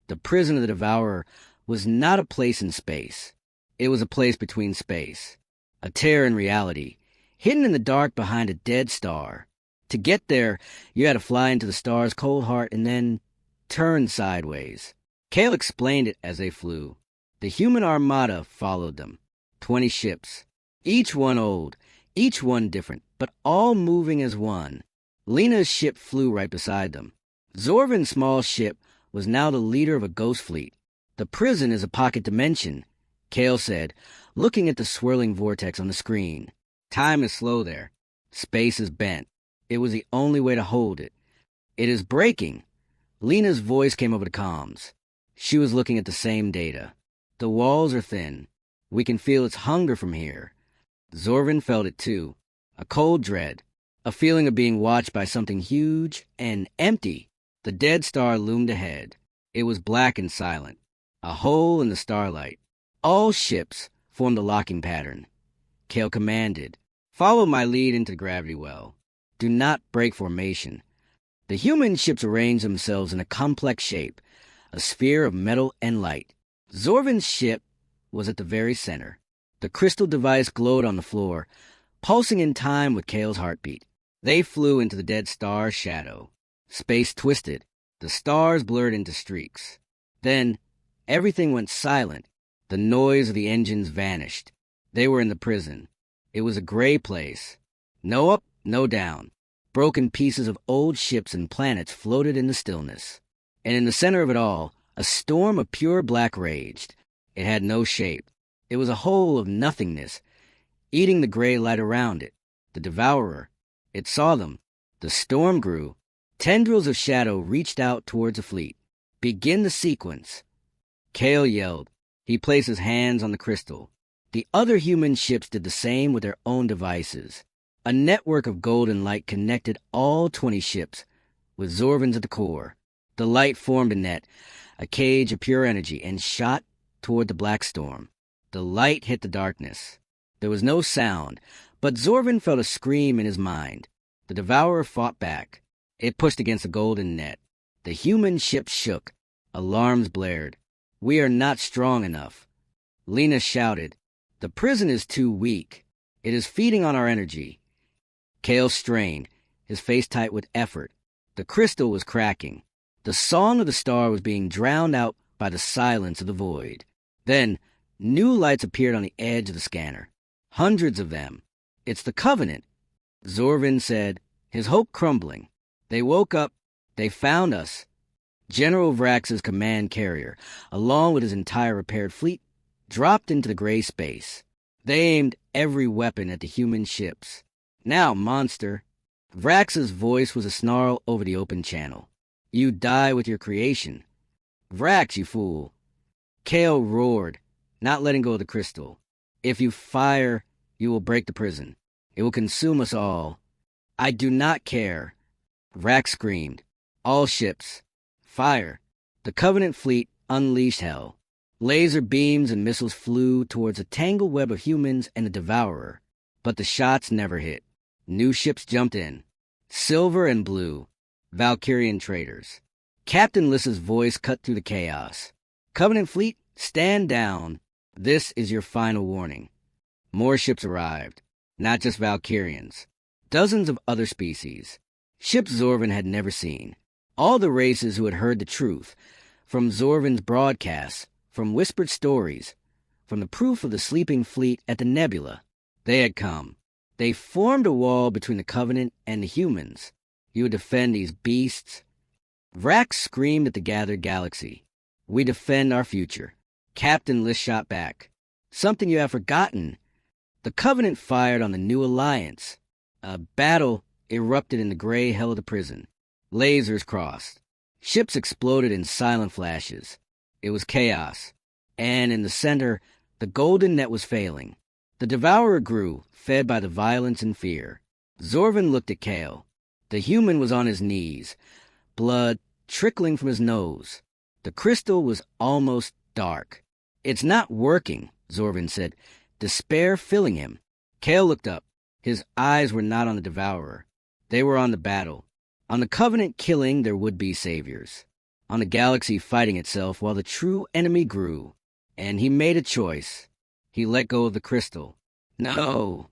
The prison of the Devourer was not a place in space. It was a place between space. A tear in reality, hidden in the dark behind a dead star. To get there, you had to fly into the star's cold heart and then turn sideways. Kale explained it as they flew. The human armada followed them. 20 ships. Each one old, each one different, but all moving as one. Lena's ship flew right beside them. Zorvin's small ship was now the leader of a ghost fleet. "The prison is a pocket dimension," Kale said, looking at the swirling vortex on the screen. "Time is slow there. Space is bent. It was the only way to hold it. It is breaking." Lena's voice came over the comms. She was looking at the same data. "The walls are thin. We can feel its hunger from here." Zorvin felt it too. A cold dread. A feeling of being watched by something huge and empty. The dead star loomed ahead. It was black and silent. A hole in the starlight. All ships formed a locking pattern. Kale commanded, "Follow my lead into the gravity well. Do not break formation." The human ships arranged themselves in a complex shape, a sphere of metal and light. Zorvin's ship was at the very center. The crystal device glowed on the floor, pulsing in time with Kale's heartbeat. They flew into the dead star's shadow. Space twisted. The stars blurred into streaks. Then, everything went silent. The noise of the engines vanished. They were in the prison. It was a gray place. No up, no down. Broken pieces of old ships and planets floated in the stillness. And in the center of it all, a storm of pure black raged. It had no shape. It was a hole of nothingness, eating the gray light around it. The Devourer. It saw them. The storm grew. Tendrils of shadow reached out towards the fleet. "Begin the sequence." Kale yelled. He placed his hands on the crystal. The other human ships did the same with their own devices. A network of golden light connected all 20 ships, with Zorvins at the core. The light formed a net, a cage of pure energy, and shot toward the black storm. The light hit the darkness. There was no sound, but Zorvin felt a scream in his mind. The Devourer fought back. It pushed against the golden net. The human ship shook. Alarms blared. "We are not strong enough." Lena shouted, "The prison is too weak. It is feeding on our energy." Kale strained, his face tight with effort. The crystal was cracking. The song of the star was being drowned out by the silence of the void. Then, new lights appeared on the edge of the scanner. Hundreds of them. "It's the Covenant," Zorvin said, his hope crumbling. "They woke up. They found us." General Vrax's command carrier, along with his entire repaired fleet, dropped into the gray space. They aimed every weapon at the human ships. "Now, monster." Vrax's voice was a snarl over the open channel. "You die with your creation." "Vrax, you fool." Kale roared, not letting go of the crystal. "If you fire, you will break the prison. It will consume us all." "I do not care." Vrax screamed. "All ships, fire." The Covenant fleet unleashed hell. Laser beams and missiles flew towards a tangled web of humans and the Devourer. But the shots never hit. New ships jumped in. Silver and blue. Valkyrian traders. Captain Lissa's voice cut through the chaos. "Covenant fleet, stand down. This is your final warning." More ships arrived. Not just Valkyrians. Dozens of other species. Ships Zorvin had never seen. All the races who had heard the truth. From Zorvin's broadcasts, from whispered stories, from the proof of the sleeping fleet at the nebula. They had come. They formed a wall between the Covenant and the humans. You would defend these beasts. Vrax screamed at the gathered galaxy. "We defend our future." Captain Liss shot back. "Something you have forgotten." The Covenant fired on the new alliance. A battle erupted in the gray hell of the prison. Lasers crossed. Ships exploded in silent flashes. It was chaos. And in the center, the golden net was failing. The Devourer grew, fed by the violence and fear. Zorvin looked at Kale. The human was on his knees, blood trickling from his nose. The crystal was almost dark. "It's not working," Zorvin said, despair filling him. Kale looked up. His eyes were not on the Devourer. They were on the battle. On the Covenant killing their would-be saviors. On the galaxy fighting itself while the true enemy grew. And he made a choice. He let go of the crystal. "No!"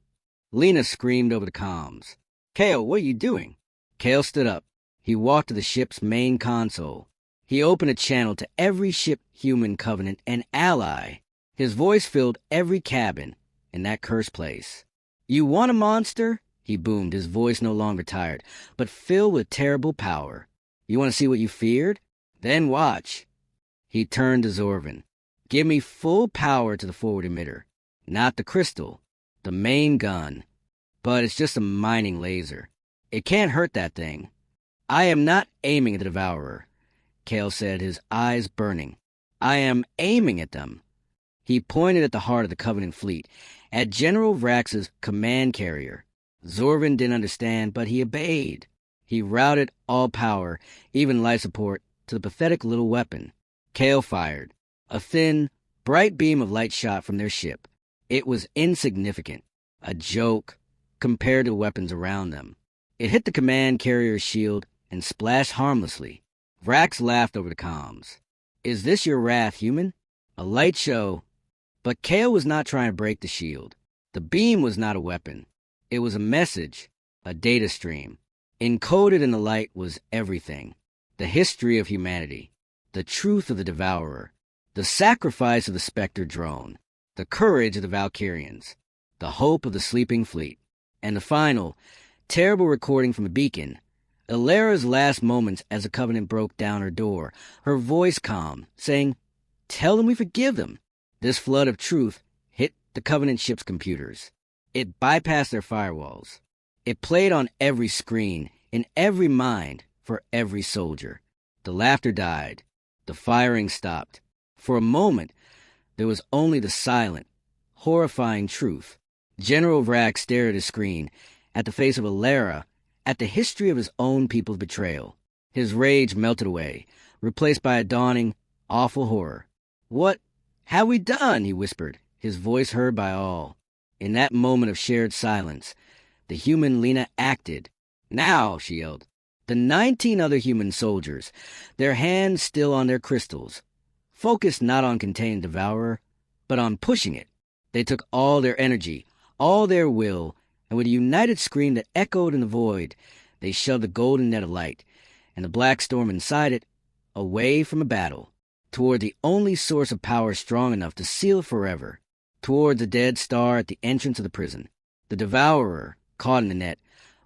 Lena screamed over the comms. "Kale, what are you doing?" Kale stood up. He walked to the ship's main console. He opened a channel to every ship, human, Covenant, and ally. His voice filled every cabin in that cursed place. "You want a monster?" He boomed, his voice no longer tired, but filled with terrible power. "You want to see what you feared? Then watch." He turned to Zorvin. "Give me full power to the forward emitter. Not the crystal. The main gun. But it's just a mining laser. It can't hurt that thing." "I am not aiming at the Devourer," Kale said, his eyes burning. "I am aiming at them." He pointed at the heart of the Covenant fleet, at General Vrax's command carrier. Zorvin didn't understand, but he obeyed. He routed all power, even life support, to the pathetic little weapon. Kale fired. A thin, bright beam of light shot from their ship. It was insignificant, a joke, compared to the weapons around them. It hit the command carrier's shield and splashed harmlessly. Vrax laughed over the comms. "Is this your wrath, human?" A light show. But Kale was not trying to break the shield. The beam was not a weapon. It was a message, a data stream. Encoded in the light was everything. The history of humanity. The truth of the Devourer. The sacrifice of the Spectre drone. The courage of the Valkyrians. The hope of the sleeping fleet. And the final, terrible recording from a beacon. Illyra's last moments as the Covenant broke down her door. Her voice calm, saying, "Tell them we forgive them." This flood of truth hit the Covenant ship's computers. It bypassed their firewalls. It played on every screen, in every mind, for every soldier. The laughter died. The firing stopped. For a moment, There was only the silent, horrifying truth. General Vrack stared at his screen, at the face of Alara, at the history of his own people's betrayal. His rage melted away, replaced by a dawning, awful horror. "What have we done?" he whispered, his voice heard by all. In that moment of shared silence, the human Lena acted. "Now!" she yelled. The 19 other human soldiers, their hands still on their crystals, focused not on containing the devourer, but on pushing it. They took all their energy, all their will, and with a united scream that echoed in the void, they shoved the golden net of light, and the black storm inside it, away from a battle, toward the only source of power strong enough to seal forever, toward the dead star at the entrance of the prison. The devourer, caught in the net,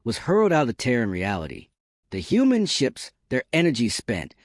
was hurled out of the tear in reality. The human ships, their energy spent,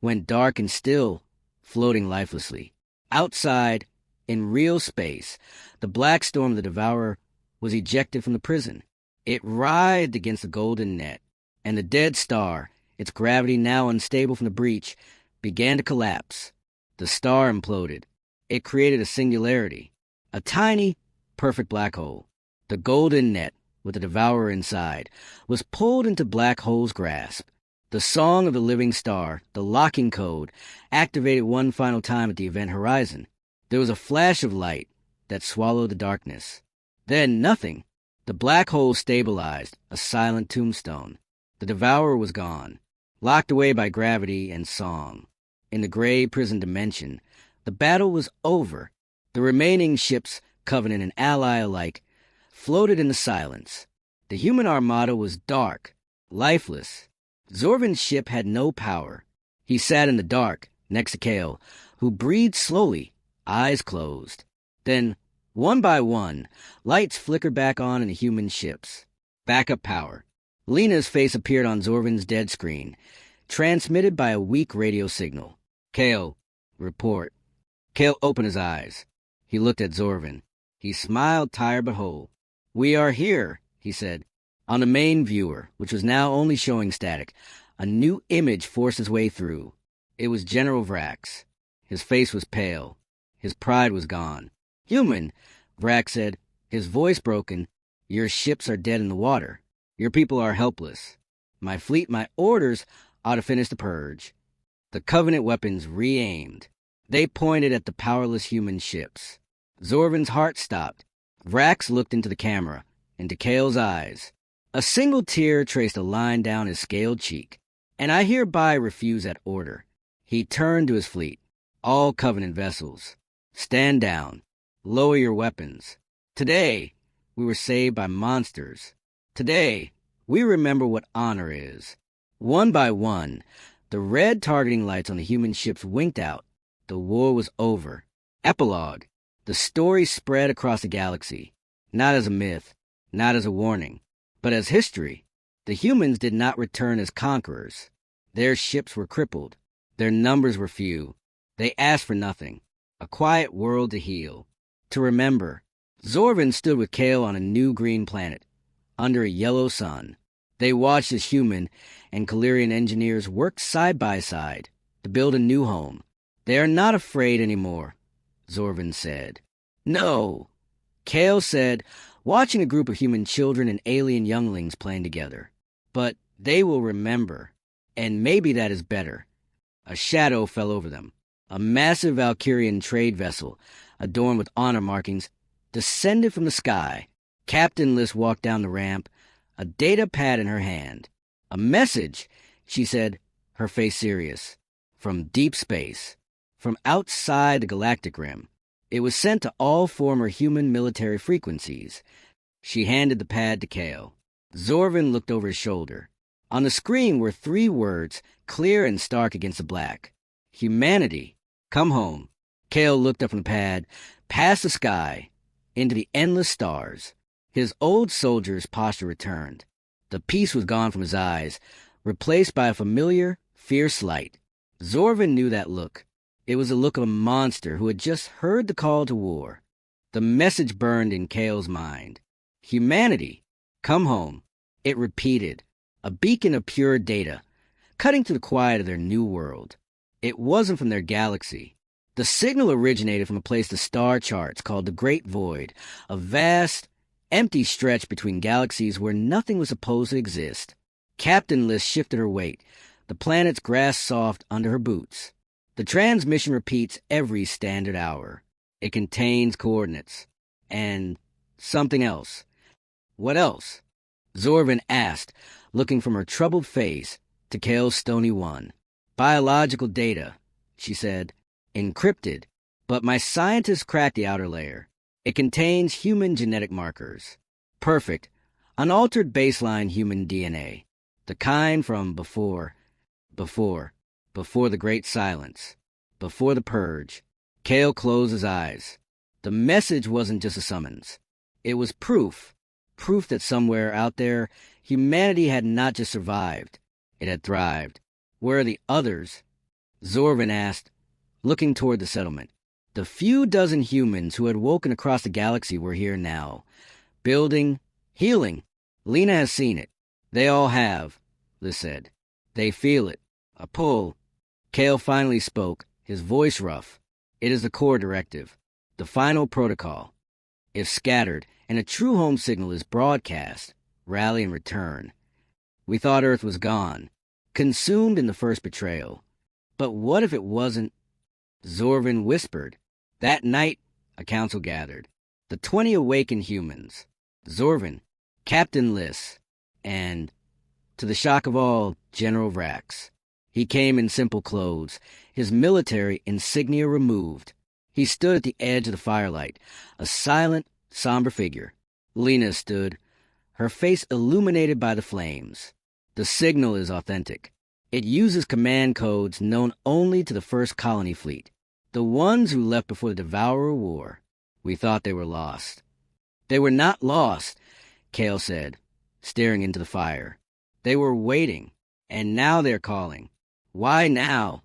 went dark and still, floating lifelessly. Outside, in real space, the black storm of the devourer was ejected from the prison. It writhed against the golden net, and the dead star, its gravity now unstable from the breach, began to collapse. The star imploded. It created a singularity, a tiny, perfect black hole. The golden net, with the devourer inside, was pulled into black hole's grasp. The song of the living star, the locking code, activated one final time at the event horizon. There was a flash of light that swallowed the darkness. Then nothing. The black hole stabilized, a silent tombstone. The devourer was gone, locked away by gravity and song. In the gray prison dimension, the battle was over. The remaining ships, Covenant and Ally alike, floated in the silence. The human armada was dark, lifeless. Zorvin's ship had no power. He sat in the dark, next to Kale, who breathed slowly, eyes closed. Then, one by one, lights flickered back on in the human ships. Backup power. Lena's face appeared on Zorvin's dead screen, transmitted by a weak radio signal. "Kale, report." Kale opened his eyes. He looked at Zorvin. He smiled, tired but whole. "We are here," he said. On the main viewer, which was now only showing static, a new image forced its way through. It was General Vrax. His face was pale. His pride was gone. "Human," Vrax said, his voice broken, "your ships are dead in the water. Your people are helpless. My fleet, my orders, ought to finish the purge." The Covenant weapons re-aimed. They pointed at the powerless human ships. Zorvin's heart stopped. Vrax looked into the camera, into Kale's eyes. A single tear traced a line down his scaled cheek. "And I hereby refuse that order." He turned to his fleet. "All Covenant vessels, stand down. Lower your weapons. Today, we were saved by monsters. Today, we remember what honor is." One by one, the red targeting lights on the human ships winked out. The war was over. Epilogue. The story spread across the galaxy, not as a myth, not as a warning, but as history. The humans did not return as conquerors. Their ships were crippled. Their numbers were few. They asked for nothing. A quiet world to heal, to remember. Zorvin stood with Kale on a new green planet, under a yellow sun. They watched as human and Calirian engineers worked side by side to build a new home. "They are not afraid anymore," Zorvin said. "No," Kale said, watching a group of human children and alien younglings playing together. "But they will remember, and maybe that is better." A shadow fell over them. A massive Valkyrian trade vessel, adorned with honor markings, descended from the sky. Captain Liss walked down the ramp, a data pad in her hand. "A message," she said, her face serious. "From deep space. From outside the galactic rim. It was sent to all former human military frequencies." She handed the pad to Kale. Zorvin looked over his shoulder. On the screen were 3 words, clear and stark against the black. "Humanity, come home." Kale looked up from the pad, past the sky, into the endless stars. His old soldier's posture returned. The peace was gone from his eyes, replaced by a familiar, fierce light. Zorvin knew that look. It was the look of a monster who had just heard the call to war. The message burned in Kale's mind. "Humanity, come home." It repeated, a beacon of pure data, cutting through the quiet of their new world. It wasn't from their galaxy. The signal originated from a place the star charts called the Great Void, a vast, empty stretch between galaxies where nothing was supposed to exist. Captain Liss shifted her weight, the planet's grass soft under her boots. The transmission repeats every standard hour. It contains coordinates. And something else. What else? Zorvin asked, looking from her troubled face to Kale's stony one. Biological data, she said. Encrypted, but my scientists cracked the outer layer. It contains human genetic markers. Perfect, unaltered baseline human DNA. The kind from before the Great Silence, before the Purge. Kale closed his eyes. The message wasn't just a summons. It was proof that somewhere out there, humanity had not just survived, it had thrived. Where are the others? Zorvin asked, looking toward the settlement. The few dozen humans who had woken across the galaxy were here now. Building, healing. Lena has seen it. They all have, Liz said. They feel it. A pull. Kale finally spoke, his voice rough. It is the core directive. The final protocol. If scattered, and a true home signal is broadcast, rally and return. We thought Earth was gone, consumed in the first betrayal. But what if it wasn't? Zorvin whispered. That night, a council gathered. The 20 awakened humans. Zorvin, Captain Liss, and, to the shock of all, General Vrax. He came in simple clothes, his military insignia removed. He stood at the edge of the firelight, a silent, somber figure. Lena stood, her face illuminated by the flames. The signal is authentic. It uses command codes known only to the First Colony Fleet, the ones who left before the Devourer War. We thought they were lost. They were not lost, Kale said, staring into the fire. They were waiting, and now they're calling. Why now?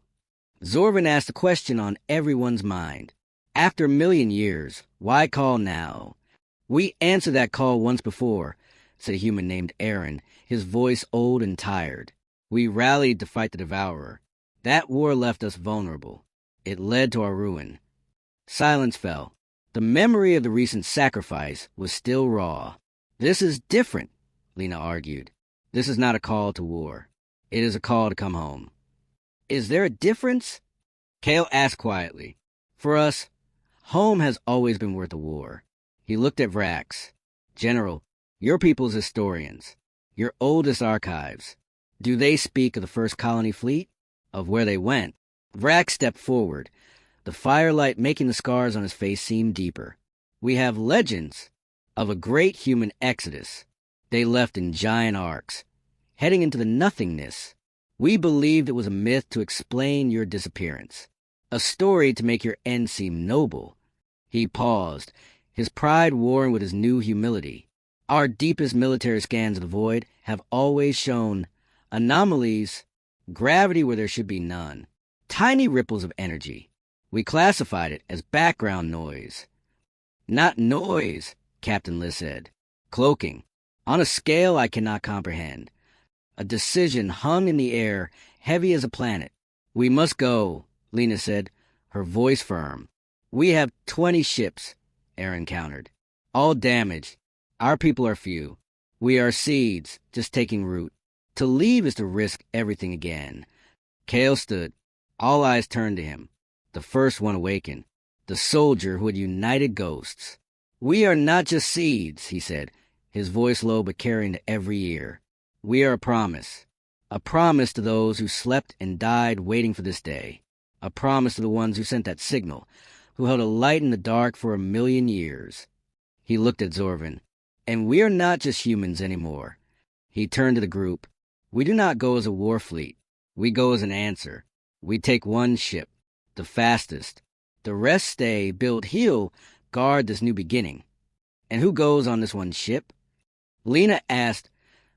Zorvin asked a question on everyone's mind. After a million years, why call now? We answered that call once before, said a human named Aaron, his voice old and tired. We rallied to fight the Devourer. That war left us vulnerable. It led to our ruin. Silence fell. The memory of the recent sacrifice was still raw. This is different, Lena argued. This is not a call to war. It is a call to come home. Is there a difference? Kale asked quietly. For us, home has always been worth a war. He looked at Vrax. General, your people's historians, your oldest archives. Do they speak of the First Colony Fleet? Of where they went? Vrax stepped forward, the firelight making the scars on his face seem deeper. We have legends of a great human exodus. They left in giant arcs, heading into the nothingness. We believed it was a myth to explain your disappearance, a story to make your end seem noble. He paused, his pride warring with his new humility. Our deepest military scans of the void have always shown anomalies, gravity where there should be none, tiny ripples of energy. We classified it as background noise. Not noise, Captain Liss said. Cloaking. On a scale I cannot comprehend. A decision hung in the air, heavy as a planet. We must go, Lena said, her voice firm. We have 20 ships, Aaron countered. All damaged. Our people are few. We are seeds, just taking root. To leave is to risk everything again. Kale stood. All eyes turned to him. The first one awakened. The soldier who had united ghosts. We are not just seeds, he said, his voice low but carrying to every ear. We are a promise to those who slept and died waiting for this day, a promise to the ones who sent that signal, who held a light in the dark for 1,000,000 years. He looked at Zorvin. And we are not just humans anymore. He turned to the group. We do not go as a war fleet. We go as an answer. We take one ship, the fastest. The rest stay, build, heal, guard this new beginning. And who goes on this one ship? Lena asked,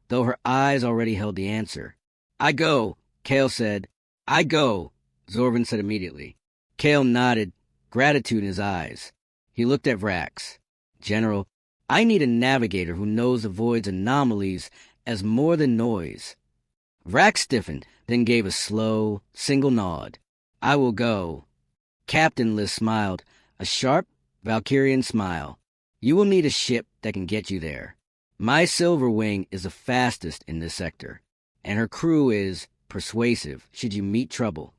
though her eyes already held the answer. I go, Kale said. I go, Zorvin said immediately. Kale nodded, gratitude in his eyes. He looked at Vrax. General, I need a navigator who knows the void's anomalies as more than noise. Vrax stiffened, then gave a slow, single nod. I will go. Captain List smiled, a sharp, Valkyrian smile. You will need a ship that can get you there. My Silver Wing is the fastest in this sector, and her crew is persuasive should you meet trouble.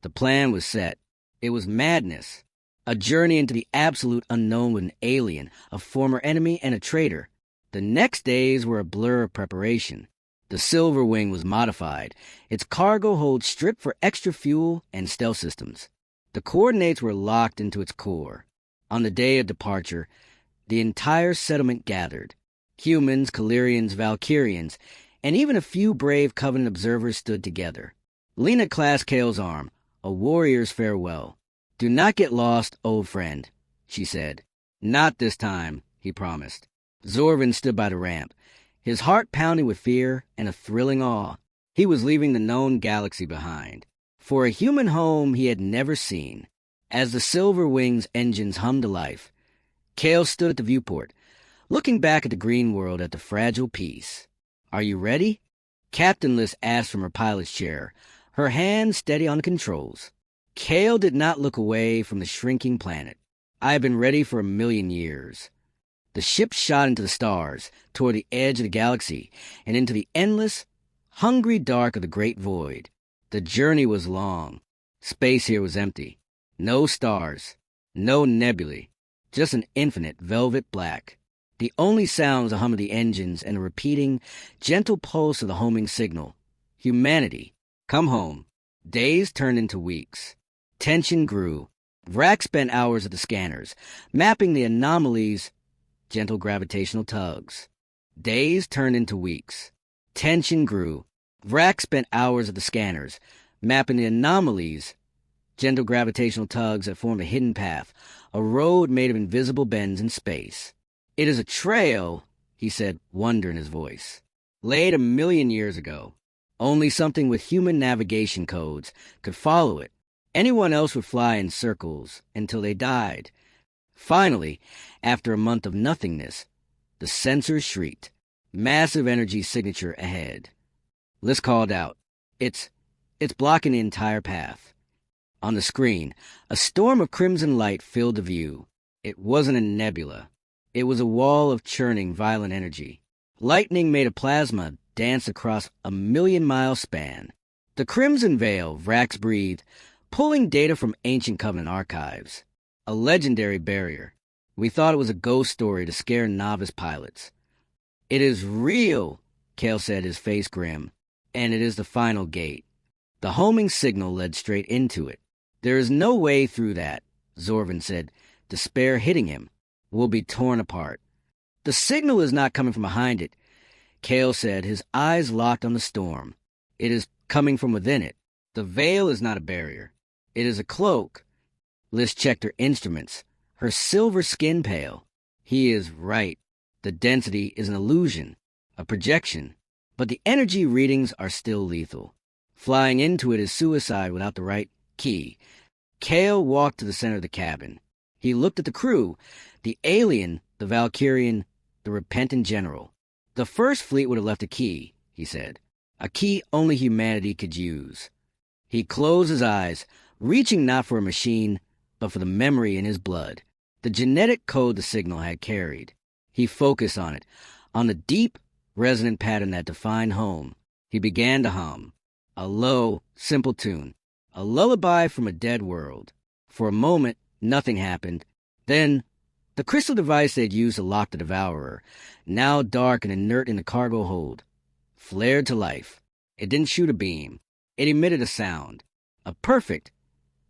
The plan was set. It was madness. A journey into the absolute unknown with an alien, a former enemy, and a traitor. The next days were a blur of preparation. The Silver Wing was modified, its cargo hold stripped for extra fuel and stealth systems. The coordinates were locked into its core. On the day of departure, the entire settlement gathered. Humans, Calirians, Valkyrians, and even a few brave Covenant observers stood together. Lena clasped Kale's arm, a warrior's farewell. Do not get lost, old friend, she said. Not this time, he promised. Zorvin stood by the ramp, his heart pounding with fear and a thrilling awe. He was leaving the known galaxy behind, for a human home he had never seen. As the Silver Wing's engines hummed to life, Kale stood at the viewport, looking back at the green world at the fragile peace. Are you ready? Captain List asked from her pilot's chair, her hand steady on the controls. Kale did not look away from the shrinking planet. I have been ready for 1,000,000 years. The ship shot into the stars, toward the edge of the galaxy, and into the endless, hungry dark of the great void. The journey was long. Space here was empty. No stars, no nebulae, just an infinite velvet black. The only sound was the hum of the engines and a repeating, gentle pulse of the homing signal. Humanity, come home. Days turned into weeks. Tension grew. Vrack spent hours at the scanners, mapping the anomalies, gentle gravitational tugs. Days turned into weeks. Tension grew. Vrack spent hours at the scanners, mapping the anomalies, gentle gravitational tugs that formed a hidden path, a road made of invisible bends in space. It is a trail, he said, wonder in his voice, laid 1,000,000 years ago. Only something with human navigation codes could follow it. Anyone else would fly in circles until they died. Finally, after a month of nothingness, the sensors shrieked. Massive energy signature ahead. Liz called out. It's blocking the entire path. On the screen, a storm of crimson light filled the view. It wasn't a nebula. It was a wall of churning, violent energy. Lightning made a plasma dance across a 1,000,000-mile span. The crimson veil, Vrax breathed, pulling data from ancient Covenant archives. A legendary barrier. We thought it was a ghost story to scare novice pilots. It is real, Kale said, his face grim, and it is the final gate. The homing signal led straight into it. There is no way through that, Zorvin said, despair hitting him. We'll be torn apart. The signal is not coming from behind it, Kale said, his eyes locked on the storm. It is coming from within it. The veil is not a barrier. It is a cloak. Liz checked her instruments, her silver skin pale. He is right. The density is an illusion, a projection, but the energy readings are still lethal. Flying into it is suicide without the right key. Kale walked to the center of the cabin. He looked at the crew, the alien, the Valkyrian, the repentant general. The first fleet would have left a key, he said, a key only humanity could use. He closed his eyes, reaching not for a machine, but for the memory in his blood, the genetic code the signal had carried. He focused on it, on the deep, resonant pattern that defined home. He began to hum, a low, simple tune, a lullaby from a dead world. For a moment, nothing happened. Then, the crystal device they'd used to lock the Devourer, now dark and inert in the cargo hold, flared to life. It didn't shoot a beam. It emitted a sound, a perfect,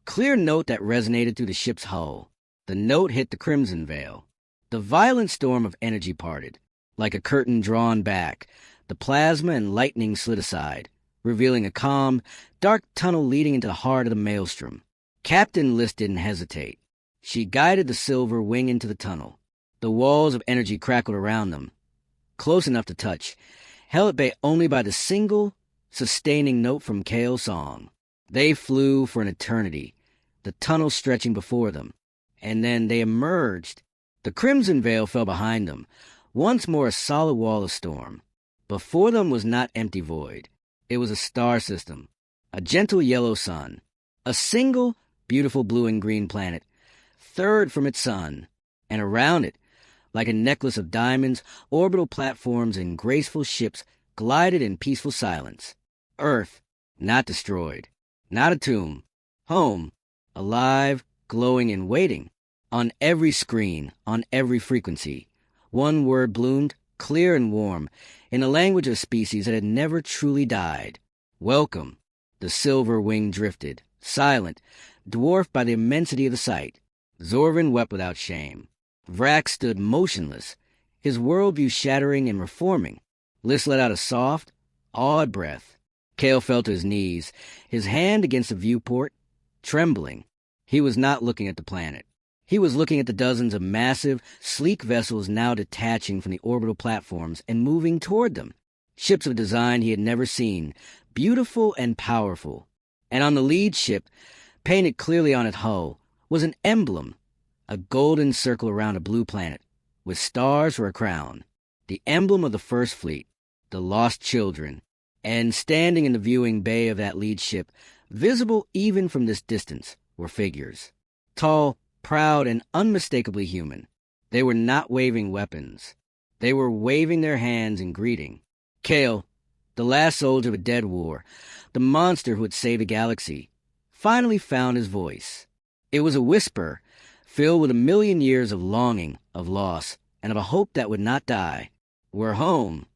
clear note that resonated through the ship's hull. The note hit the crimson veil. The violent storm of energy parted. Like a curtain drawn back, the plasma and lightning slid aside, revealing a calm, dark tunnel leading into the heart of the maelstrom. Captain List didn't hesitate. She guided the Silver Wing into the tunnel. The walls of energy crackled around them, close enough to touch, held at bay only by the single, sustaining note from Kale's song. They flew for an eternity, the tunnel stretching before them, and then they emerged. The crimson veil fell behind them, once more a solid wall of storm. Before them was not empty void. It was a star system, a gentle yellow sun, a single, beautiful blue and green planet, third from its sun, and around it, like a necklace of diamonds, orbital platforms and graceful ships glided in peaceful silence. Earth, not destroyed, not a tomb, home, alive, glowing and waiting. On every screen, on every frequency, one word bloomed, clear and warm, in a language of species that had never truly died. Welcome. The silver wing drifted, silent, dwarfed by the immensity of the sight. Zorvin wept without shame. Vrax stood motionless, his worldview shattering and reforming. Liss let out a soft, awed breath. Kale fell to his knees, his hand against the viewport, trembling. He was not looking at the planet. He was looking at the dozens of massive, sleek vessels now detaching from the orbital platforms and moving toward them. Ships of a design he had never seen, beautiful and powerful. And on the lead ship, painted clearly on its hull, was an emblem, a golden circle around a blue planet, with stars for a crown, the emblem of the First Fleet, the Lost Children. And standing in the viewing bay of that lead ship, visible even from this distance, were figures. Tall, proud, and unmistakably human. They were not waving weapons. They were waving their hands in greeting. Kale, the last soldier of a dead war, the monster who had saved the galaxy, finally found his voice. It was a whisper, filled with a million years of longing, of loss, and of a hope that would not die. We're home.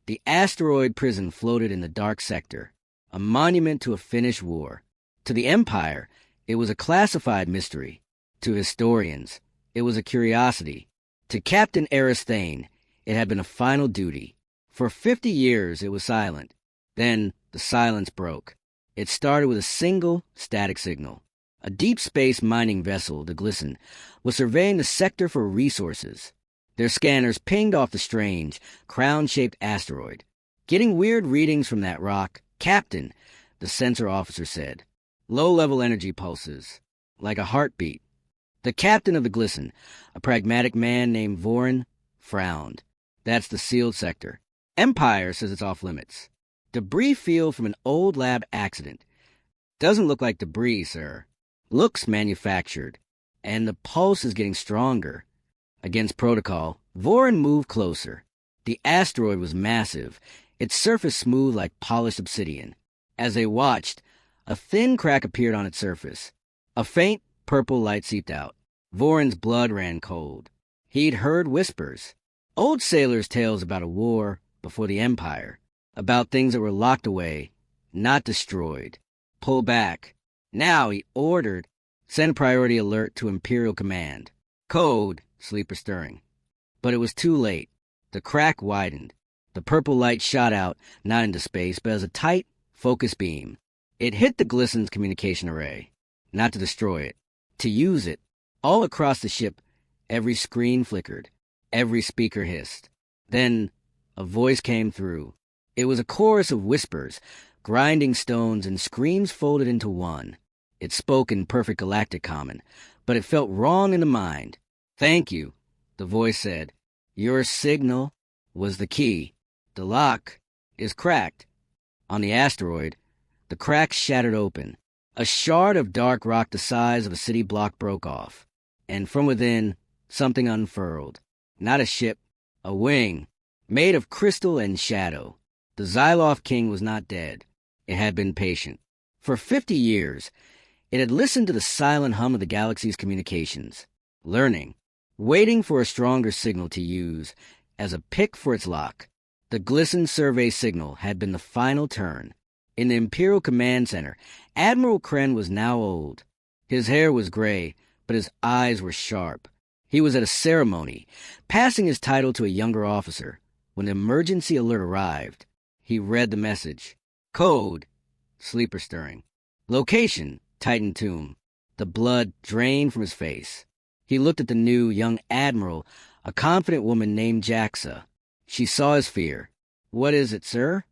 The asteroid prison floated in the dark sector, a monument to a finished war. To the Empire, it was a classified mystery. To historians, it was a curiosity. To Captain Aristhain, it had been a final duty. For 50 years it was silent. Then the silence broke. It started with a single static signal. A deep space mining vessel, the Glisten, was surveying the sector for resources. Their scanners pinged off the strange, crown-shaped asteroid. Getting weird readings from that rock, Captain, the sensor officer said. Low-level energy pulses, like a heartbeat. The captain of the Glisten, a pragmatic man named Vorin, frowned. That's the sealed sector. Empire says it's off-limits. Debris field from an old lab accident. Doesn't look like debris, sir. Looks manufactured. And the pulse is getting stronger. Against protocol, Vorin moved closer. The asteroid was massive, its surface smooth like polished obsidian. As they watched, a thin crack appeared on its surface. A faint, purple light seeped out. Vorin's blood ran cold. He'd heard whispers. Old sailors' tales about a war before the Empire. About things that were locked away, not destroyed. Pull back. Now, he ordered, send priority alert to Imperial Command. Code, sleeper stirring. But it was too late. The crack widened. The purple light shot out, not into space, but as a tight, focused beam. It hit the Glisten's communication array. Not to destroy it. To use it. All across the ship, every screen flickered. Every speaker hissed. Then, a voice came through. It was a chorus of whispers, grinding stones and screams folded into one. It spoke in perfect Galactic common, but it felt wrong in the mind. Thank you, the voice said. Your signal was the key. The lock is cracked. On the asteroid, the crack shattered open. A shard of dark rock the size of a city block broke off, and from within, something unfurled. Not a ship, a wing, made of crystal and shadow. The Xyloth King was not dead. It had been patient. For 50 years, it had listened to the silent hum of the galaxy's communications, learning, waiting for a stronger signal to use as a pick for its lock. The Glisten survey signal had been the final turn. In the Imperial Command Center, Admiral Kren was now old. His hair was gray, but his eyes were sharp. He was at a ceremony, passing his title to a younger officer. When the emergency alert arrived, he read the message. Code, sleeper stirring. Location, Titan Tomb. The blood drained from his face. He looked at the new, young admiral, a confident woman named Jaxa. She saw his fear. What is it, sir?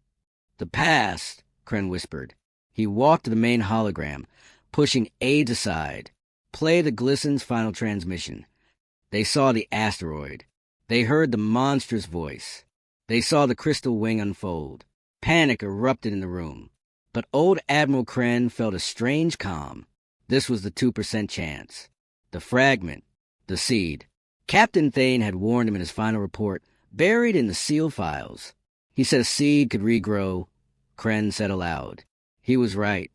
The past, Kren whispered. He walked to the main hologram, pushing aides aside. Play the Glisten's final transmission. They saw the asteroid. They heard the monstrous voice. They saw the crystal wing unfold. Panic erupted in the room. But old Admiral Kren felt a strange calm. This was the 2% chance. The fragment. The seed. Captain Thane had warned him in his final report, buried in the seal files. He said a seed could regrow. Kren said aloud. He was right.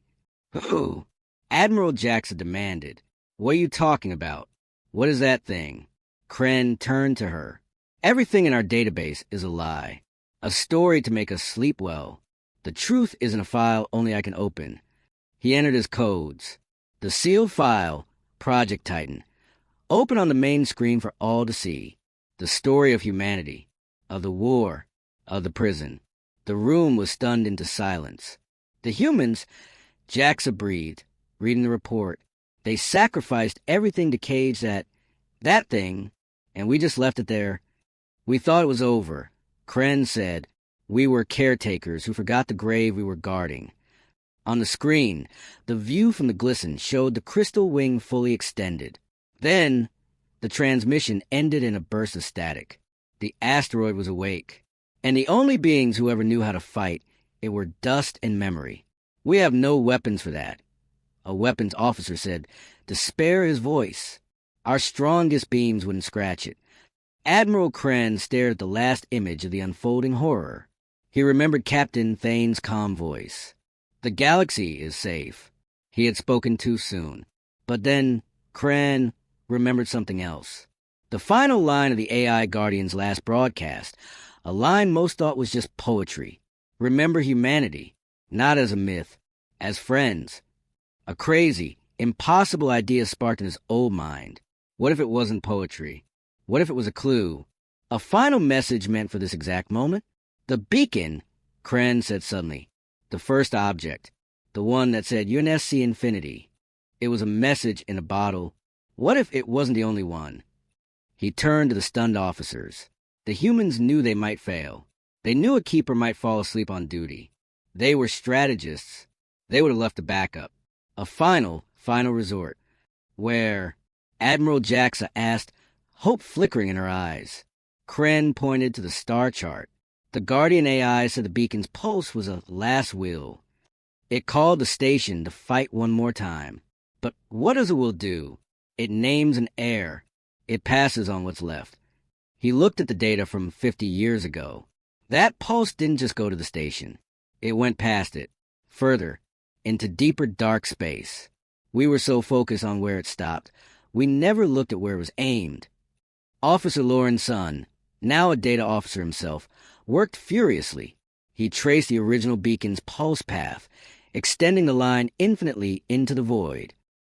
Who? Admiral Jackson demanded. What are you talking about? What is that thing? Kren turned to her. Everything in our database is a lie. A story to make us sleep well. The truth isn't a file only I can open. He entered his codes. The sealed file, Project Titan. Open on the main screen for all to see. The story of humanity. Of the war. Of the prison. The room was stunned into silence. The humans, Jaxa breathed, reading the report. They sacrificed everything to cage that thing, and we just left it there. We thought it was over. Kren said, we were caretakers who forgot the grave we were guarding. On the screen, the view from the glisten showed the crystal wing fully extended. Then, the transmission ended in a burst of static. The asteroid was awake, and the only beings who ever knew how to fight, it were dust and memory. We have no weapons for that. A weapons officer said, to spare his voice. Our strongest beams wouldn't scratch it. Admiral Kren stared at the last image of the unfolding horror. He remembered Captain Thane's calm voice. The galaxy is safe. He had spoken too soon. But then, Kren remembered something else. The final line of the AI Guardian's last broadcast, a line most thought was just poetry. Remember humanity, not as a myth, as friends. A crazy, impossible idea sparked in his old mind. What if it wasn't poetry? What if it was a clue? A final message meant for this exact moment? The beacon, Kren said suddenly. The first object. The one that said UNSC Infinity. It was a message in a bottle. What if it wasn't the only one? He turned to the stunned officers. The humans knew they might fail. They knew a keeper might fall asleep on duty. They were strategists. They would have left a backup. A final resort. Where? Admiral Jaxa asked, hope flickering in her eyes. Kren pointed to the star chart. The Guardian AI said the beacon's pulse was a last will. It called the station to fight one more time. But what does a will do? It names an heir. It passes on what's left. He looked at the data from 50 years ago. That pulse didn't just go to the station. It went past it, further, into deeper dark space. We were so focused on where it stopped, we never looked at where it was aimed. Officer Lauren's son, now a data officer himself, worked furiously. He traced the original beacon's pulse path, extending the line infinitely into the void.